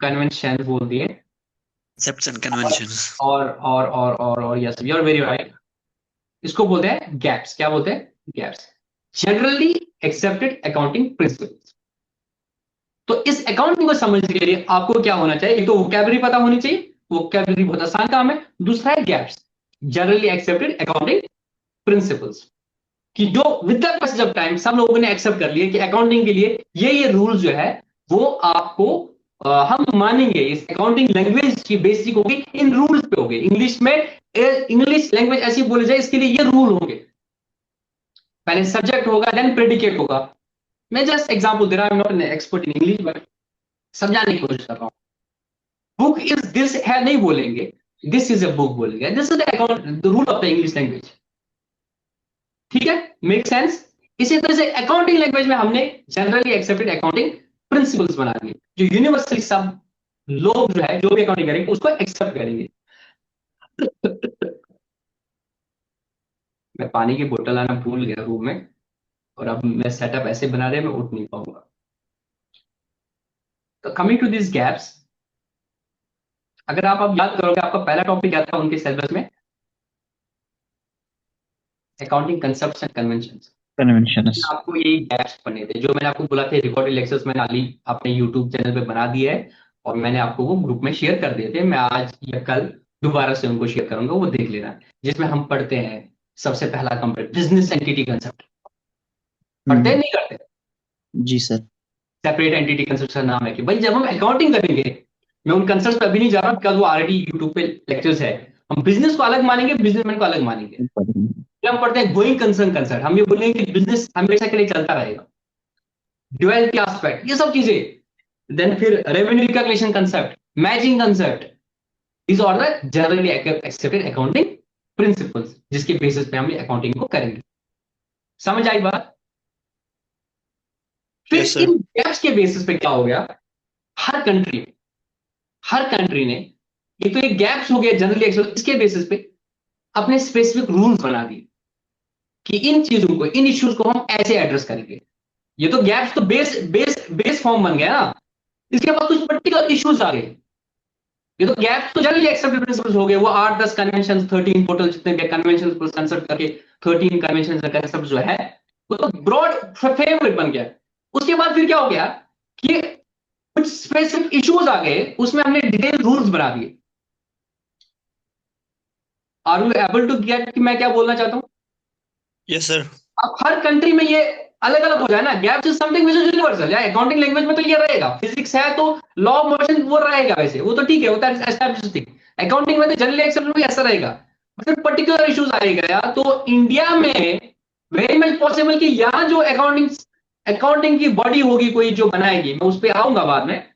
Convention बोल दिए। Concepts and conventions. और yes, you are very right. इसको बोलते हैं गैप्स। क्या बोलते हैं? GAAPs, generally accepted accounting principles. तो इस अकाउंटिंग को समझने के लिए आपको क्या होना चाहिए, एक तो वोकैबुलरी पता होनी चाहिए, वोकैबुलरी बहुत आसान काम है। दूसरा है gaps, generally accepted accounting principles, कि जो with the passage of time सब लोगों ने एक्सेप्ट कर लिया कि अकाउंटिंग के लिए ये रूल्स जो है वो आपको हम मानेंगे। इस अकाउंटिंग लैंग्वेज की बेसिक होगी, इन रूल्स पे होगी। इंग्लिश में इंग्लिश लैंग्वेज ऐसी बोली जाए, इसके लिए ये रूल होंगे। पहले सब्जेक्ट होगा देन प्रेडिकेट होगा। मैं जस्ट एग्जांपल दे रहा हूं, not an expert in English, but समझाने की कोशिश कर रहा हूं। बुक इज दिस है नहीं बोलेंगे, दिस इज अ बुक बोलेंगे, this is the rule of the English language. ठीक है, मेक सेंस। इसी तरह से अकाउंटिंग लैंग्वेज में हमने जनरली एक्सेप्टेड अकाउंटिंग प्रिंसिपल्स बना दिए, जो यूनिवर्सली सब लोग जो है जो भी अकाउंटिंग करेंगे उसको एक्सेप्ट करेंगे। मैं पानी की बोतल लाना भूल गया रूम में, और अब मैं सेटअप ऐसे बना रहे मैं उठ नहीं पाऊंगा। तो कमिंग टू दिस गैप्स, अगर आप अब याद करोगे आपका पहला टॉपिक क्या था उनके सिलेबस में, accounting concepts and conventions. Conventions. आपको ये गैप्स पढ़ने थे, जो मैंने आपको बोला था रिकॉर्डेड लेक्चर्स मैंने अली अपने यूट्यूब चैनल पे बना दिया है, और मैंने आपको वो ग्रुप में शेयर कर दिए थे। मैं आज या कल दोबारा से उनको शेयर करूंगा, वो देख लेना, जिसमें हम पढ़ते हैं सबसे पहला कंसेप्ट बिजनेस एंटिटी कंसेप्ट। पढ़ते हैं नहीं करते? जी सर। सेपरेट एंटिटी कंसेप्ट का नाम है कि भाई जब हम अकाउंटिंग करेंगे, मैं उन कंसेप्ट पे अभी नहीं जा रहा बिकॉज वो ऑलरेडी यूट्यूब पे लेक्चर्स है। हम बिजनेस को अलग मानेंगे, बिजनेसमैन को अलग मानेंगे। फिर हम पढ़ते हैं गोइंग कंसर्न कंसेप्ट, हम ये बोलेंगे कि बिजनेस हमेशा के लिए चलता रहेगा, ड्यूअलिटी एस्पेक्ट, ये सब चीजें। देन फिर revenue recognition concept, matching concept, these are the generally accepted accounting principles जिसके बेसिस पे हम ये अकाउंटिंग को करेंगे। समझ आई बात? फिर Yes, sir. इन गैप्स के बेसिस पे क्या हो गया, हर कंट्री ने, ये तो एक गैप्स हो गया जनरली एक्सेप्टेड, इसके बेसिस पे अपने स्पेसिफिक रूल्स बना दिए कि इन चीजों को, इन इश्यूज को हम ऐसे एड्रेस करेंगे। ये तो गैप्स तो बेस फॉर्म बन गया ना, इसके बाद कुछ पर्टिकुलर इश्यूज आ गए। ये तो गैप्स तो जनरली एक्सेप्टेड प्रिंसिपल्स हो गए, वो 8-10 कन्वेंशन, 13 टोटल जितने भी कन्वेंशन कंसेप्ट करके 13 कन्वेंशन कंसेप्ट जो है वो तो ब्रॉड फेवरेट बन गया। उसके बाद फिर क्या हो गया कि कुछ स्पेसिफिक इश्यूज आ गए, उसमें हमने डिटेल रूल्स बना दिए। Are you able to get कि मैं क्या बोलना चाहता हूं? Yes, sir. अब हर कंट्री में ये अलग अलग हो जाए ना, gaps is something which is universal. या अकाउंटिंग लैंग्वेज में तो ये रहेगा, फिजिक्स है तो लॉ ऑफ मोशन वो रहेगा, वैसे वो तो ठीक है, होता है एस्टैब्लिश्ड थिंग। अकाउंटिंग में तो जनरली एक्सेप्टेड भी ऐसा रहेगा, फिर पर्टिकुलर इश्यूज आएगा। तो इंडिया में वेरी मच पॉसिबल कि यहाँ जो अकाउंटिंग की बॉडी होगी कोई जो बनाएगी, मैं उस पर आऊंगा बाद में,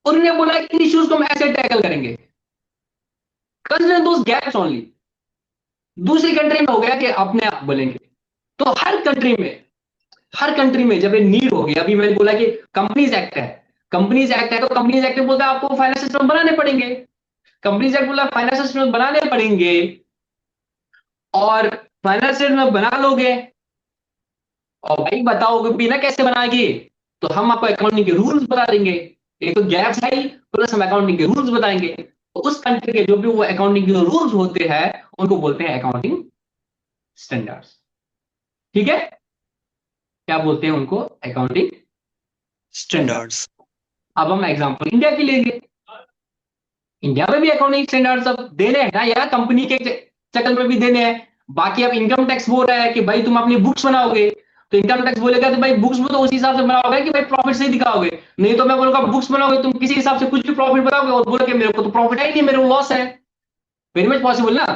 उन्होंने बोला इन इश्यूज को हम ऐसे टैकल करेंगे, कंसिडर दोस गैप्स ओनली। दूसरी कंट्री में हो गया कि अपने आप बोलेंगे। तो हर कंट्री में जब ये नीड होगी, अभी मैंने बोला कि कंपनीज एक्ट है, तो कंपनीज एक्ट में बोलता है आपको फाइनेंशियल स्टेटमेंट बनाने पड़ेंगे। कंपनीज एक्ट बोला फाइनेंशियल स्टेटमेंट बनाने पड़ेंगे, और फाइनेंशियल स्टेटमेंट बना लोगे और भाई बताओगे बिना कैसे बनाएगी, तो हम आपको अकाउंटिंग के रूल्स बता देंगे। एक तो गैप्स है ही, प्लस हम अकाउंटिंग के रूल्स बताएंगे। तो उस कंट्री के जो भी वो अकाउंटिंग के रूल्स होते हैं उनको बोलते हैं अकाउंटिंग स्टैंडर्ड्स। ठीक है, क्या बोलते हैं उनको? Accounting standards. Standards. अब हम एग्जांपल इंडिया की लेंगे। इंडिया में भी अकाउंटिंग स्टैंडर्ड्स अब देने हैं ना यार, कंपनी के चक्कर में भी देने हैं। बाकी अब इनकम टैक्स बोल रहा है कि भाई तुम अपनी बुक्स बनाओगे, तो इनकम टैक्स बोलेगा तो भाई बुक्स में तो उसी हिसाब से बनाओगे कि भाई प्रॉफिट से ही दिखाओगे। नहीं तो मैं बोलूंगा बुक्स बनाओगे तुम किसी हिसाब से कुछ भी प्रॉफिट बताओगे और बोलोगे मेरे को तो प्रॉफिट है ही नहीं, मेरे को लॉस है। वेरी मच पॉसिबल ना।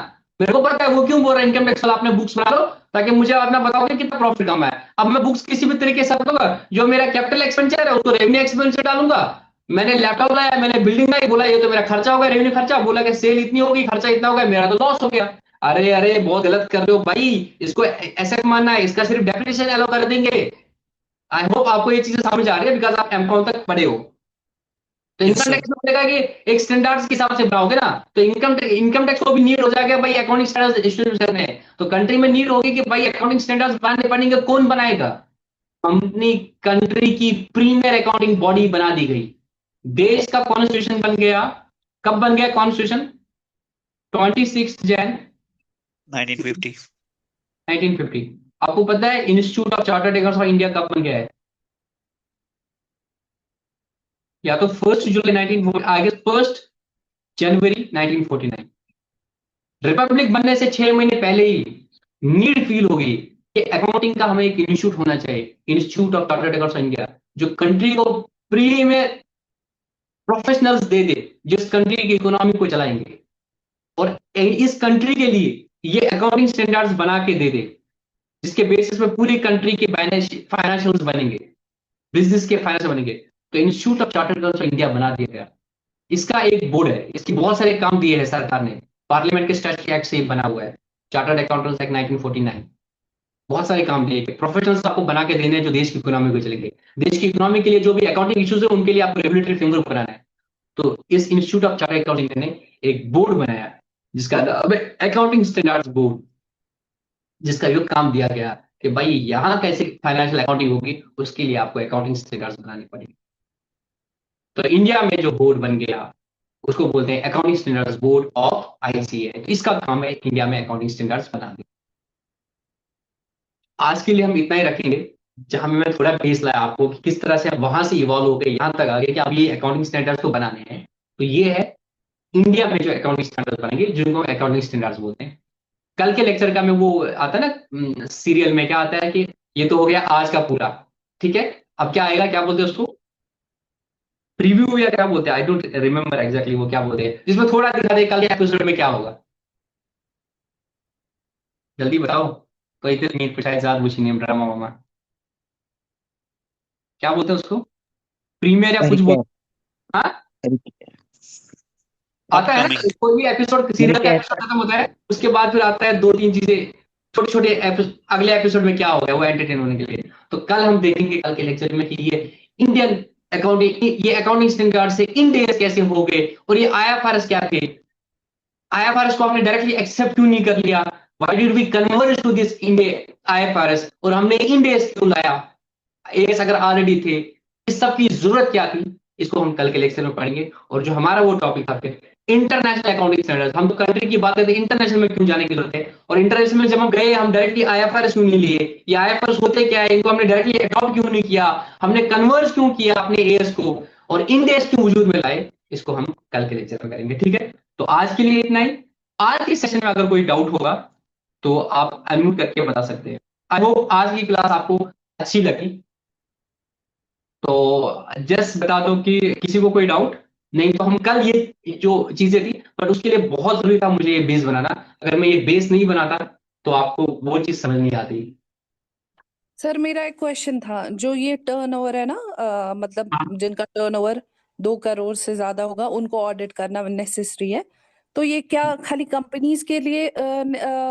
मेरे को पता है वो क्यों बोल रहा है इनकम टैक्स वाला, आपने बुक्स बना लो ताकि मुझे अपना बताओगे कितना प्रॉफिट कमा है। अब मैं बुक्स किसी भी तरीके से बताऊंगा, जो मेरा कैपिटल एक्सपेंडिचर है उसको रेवेन्यू एक्सपेंडिचर डालूंगा। मैंने लैपटॉप लाया, मैंने बिल्डिंग लाई, बोला ये तो मेरा खर्चा होगा, रेवेन्यू खर्चा, बोला कि सेल इतनी होगी, खर्चा इतना होगा, मेरा तो लॉस हो गया। अरे अरे बहुत गलत कर रहे हो भाई, इसको एसेट मानना है, इसका सिर्फ डेफिनेशन अलाउ कर देंगे। आई होप आपको ये चीजें समझ आ रही है बिकॉज आप एमकॉम तक पढ़े हो। तो Yes, इनकम sir. टैक्स में बोलेगा कि एक स्टैंडर्ड्स के हिसाब से बनाओगे ना, तो इनकम टैक्स को भी नीड हो जाएगा भाई अकाउंटिंग स्टैंडर्ड्स इंस्टीट्यूट करने। तो कंट्री में नीड होगी कि भाई अकाउंटिंग स्टैंडर्ड्स बनाने पड़ेंगे, कौन बनाएगा? कंपनी कंट्री की प्रीमियर अकाउंटिंग बॉडी बना दी गई। देश का कॉन्स्टिट्यूशन बन गया। कब बन गया कॉन्स्टिट्यूशन? 26 जैन 1950. 1950। आपको पता है institute of chartered accountants of India कब बन गया है? या तो 1 जुलाई 1940, आगे 1 जनवरी 1949। रिपब्लिक बनने से 6 महीने पहले ही नीड फील होगी कि अकाउंटिंग का हमें एक इंस्टीट्यूट होना चाहिए, institute of chartered accountants of India, जो कंट्री को प्री में प्रोफेशनल्स दे दे, जिस कंट्री की इकोनॉमी को चलाएंगे, और इस कंट्री के लिए ये अकाउंटिंग स्टैंडर्ड्स बना के दे दे। जिसके बेसिस में पूरी कंट्री के फाइनेंशियल्स बनेंगे, बिजनेस के फाइनेंशियल बनेंगे। तो institute of chartered accountants of India बना दिया गया। इसका एक बोर्ड है, इसकी बहुत सारे काम दिए हैं सरकार ने, पार्लियामेंट के स्टैट्यूटरी एक्ट से ही बना हुआ है, चार्टर्ड अकाउंटेंट्स एक्ट 1949। बहुत सारे काम दिए गए, प्रोफेशनल्स आपको बना के देने हैं जो देश की इकोनॉमी को चलेंगे। देश की इकोनॉमी के लिए जो भी अकाउंटिंग इश्यूज है उनके लिए आपको रेगुलेटरी फ्रेमवर्क बनाना है। तो इस इंस्टीट्यूट ऑफ चार्टर्ड अकाउंटिंग ने एक बोर्ड बनाया जिसका नाम है अकाउंटिंग स्टैंडर्ड्स बोर्ड, जिसका जो काम दिया गया कि भाई यहाँ कैसे फाइनेंशियल अकाउंटिंग होगी, उसके लिए आपको अकाउंटिंग स्टैंडर्ड्स बनाने पड़ेंगे। तो इंडिया में जो बोर्ड बन गया उसको बोलते हैं accounting standards board of ICA. तो इसका काम है इंडिया में अकाउंटिंग स्टैंडर्ड्स बनाने। आज के लिए हम इतना ही रखेंगे, जहां मैं थोड़ा बेस लाया आपको कि किस तरह से आप वहां से इवॉल्व हो गए यहाँ तक आ गए कि आप ये अकाउंटिंग स्टैंडर्ड्स को बनाने हैं। तो ये है इंडिया में जो अकाउंटिंग स्टैंडर्ड्स बनेंगे जिनको अकाउंटिंग स्टैंडर्ड्स बोलते हैं। कल के लेक्चर का में वो आता है ना सीरियल में, क्या आता है कि ये तो हो गया आज का पूरा, ठीक है। अब क्या आएगा, क्या बोलते हैं उसको, प्रीव्यू या क्या बोलते हैं, आई डोंट रिमेम्बर एग्जैक्टली वो क्या बोलते हैं, जिसमें थोड़ा दिखा दे कल के एपिसोड में क्या होगा। जल्दी बताओ, कोई तो मीट पिटाई जात पूछनी है, ड्रामा वामा क्या बोलते हैं उसको, प्रीमियर या कुछ बोल। हाँ आता है ना, Upcoming. कोई भी एपिसोड सीरियल का एपिसोड खत्म होता है उसके बाद फिर आता है दो तीन चीजें छोटे छोटे अगले एपिसोड में क्या होगा वो एंटरटेन होने के लिए। तो कल हम देखेंगे कल के लेक्चर में कि ये इंडियन अकाउंटिंग, ये अकाउंटिंग स्टैंडर्ड से इंडियस कैसे हो गए, और ये आईएफआरएस क्या थे, आईएफआरएस को हमने डायरेक्टली एक्सेप्ट क्यों नहीं कर लिया, why did we converge to this India IFRS, और हमने इंडियस क्यों लाया, एएस अगर ऑलरेडी थे, इस सब की जरूरत क्या थी, इसको हम कल के लेक्चर में पढ़ेंगे। और जो हमारा वो टॉपिक था फिर इंटरनेशनल अकाउंटिंग स्टैंडर्ड्स, हम तो कंट्री की बात करते हैं, इंटरनेशनल में क्यों जाने की जरूरत है, और इंटरनेशनल में जब हम गए हम डायरेक्टली आईएफआरएस क्यों नहीं लिए, ये आईएफआरएस होते क्या है, इनको हमने डायरेक्टली अडॉप्ट क्यों नहीं किया, हमने कन्वर्ज क्यों किया अपने एएस को, और इंडेस क्यों वजूद में लाए, इसको हम कल के लेक्चर में करेंगे, ठीक है। तो आज के लिए इतना ही। आज के सेशन में अगर कोई डाउट होगा तो आप अनम्यूट करके बता सकते हैं। आई होप आज की क्लास आपको अच्छी लगी। तो जस्ट बता दो कि किसी को कोई डाउट नहीं, तो हम कल ये जो चीजें थी, बट उसके लिए बहुत जरूरी था मुझे ये बेस बनाना। अगर मैं ये बेस नहीं बनाता तो आपको वो चीज समझ नहीं आती। सर मेरा एक क्वेश्चन था, जो ये टर्नओवर है ना, मतलब हाँ। जिनका टर्नओवर 2 करोड़ से ज्यादा होगा उनको ऑडिट करना नेसेसरी है, तो ये क्या खाली कंपनीज के लिए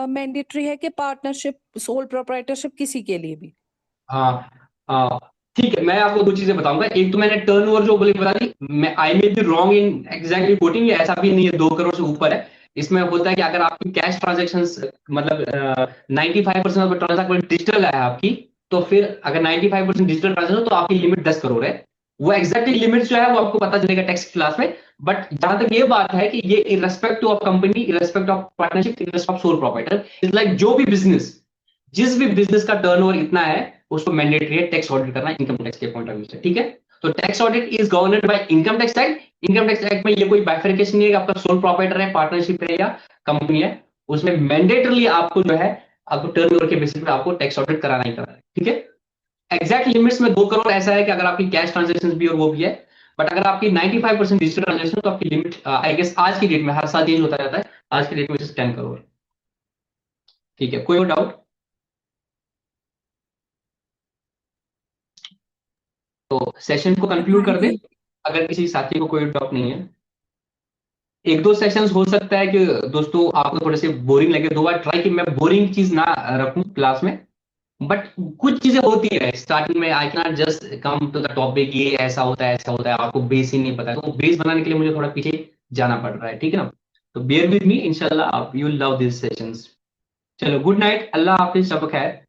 मैंडेटरी है कि पार्टनरशिप, सोल प्रोप्राइटरशिप किसी के लिए भी? हाँ हाँ, ठीक है, मैं आपको दो चीजें बताऊंगा। एक तो मैंने टर्नओवर जो बोली बता दी, मैं I may be wrong in exactly quoting, ऐसा भी नहीं है 2 करोड़ से ऊपर है। इसमें होता है कि अगर आपकी कैश ट्रांजेक्शन मतलब 95% ऑफ ट्रांजेक्शन डिजिटल है आपकी, तो फिर अगर 95% डिजिटल ट्रांजेक्शन तो आपकी लिमिट 10 करोड़ है। वो एग्जैक्टली लिमिट जो है वो आपको पता चलेगा टैक्स क्लास में। बट जहां तक ये बात है कि ये irrespective of company, irrespective of partnership, irrespective of sole proprietor, is like जो भी बिजनेस, जिस भी बिजनेस का टर्नओवर इतना है उसको मैंडेटरी है टैक्स ऑडिट करना इनकम टैक्स के पॉइंट ऑफ व्यू से, ठीक है। तो tax audit is governed bye income tax act. Income tax act में ये कोई बाइफरकेशन नहीं है कि आपका सोल प्रोप्राइटर है, पार्टनरशिप है या कंपनी है, उसमें मैंडेटरली आपको जो है आपको टर्नओवर के बेसिस पे आपको टैक्स ऑडिट कराना ही कराना है, ठीक है। एग्जैक्ट लिमिट्स में 2 करोड़ ऐसा है कि अगर आपकी कैश ट्रांजेक्शन भी और वो भी है, बट अगर आपकी 95% डिजिटल ट्रांजेक्शन तो आपकी लिमिट आई गेस आज की डेट में, हर साल चेंज होता रहता है, आज की डेट में 10 करोड़, ठीक है। कोई और डाउट? तो सेशन को कंक्लूड कर दे अगर किसी साथी को कोई डाउट नहीं है। एक दो सेशंस हो सकता है कि दोस्तों आपको थोड़े से बोरिंग लगे, 2 बार ट्राई कि मैं बोरिंग चीज ना रखूं क्लास में, बट कुछ चीजें होती है स्टार्टिंग में, I can just come to the topic, ये ऐसा होता है ऐसा होता है, आपको बेस ही नहीं पता है, तो बेस बनाने के लिए मुझे थोड़ा पीछे जाना पड़ रहा है, ठीक है ना। तो बेयर विद मी, इंशाल्लाह आप यू लव दिस सेशंस। चलो गुड नाइट, अल्लाह हाफिज, शब खैर।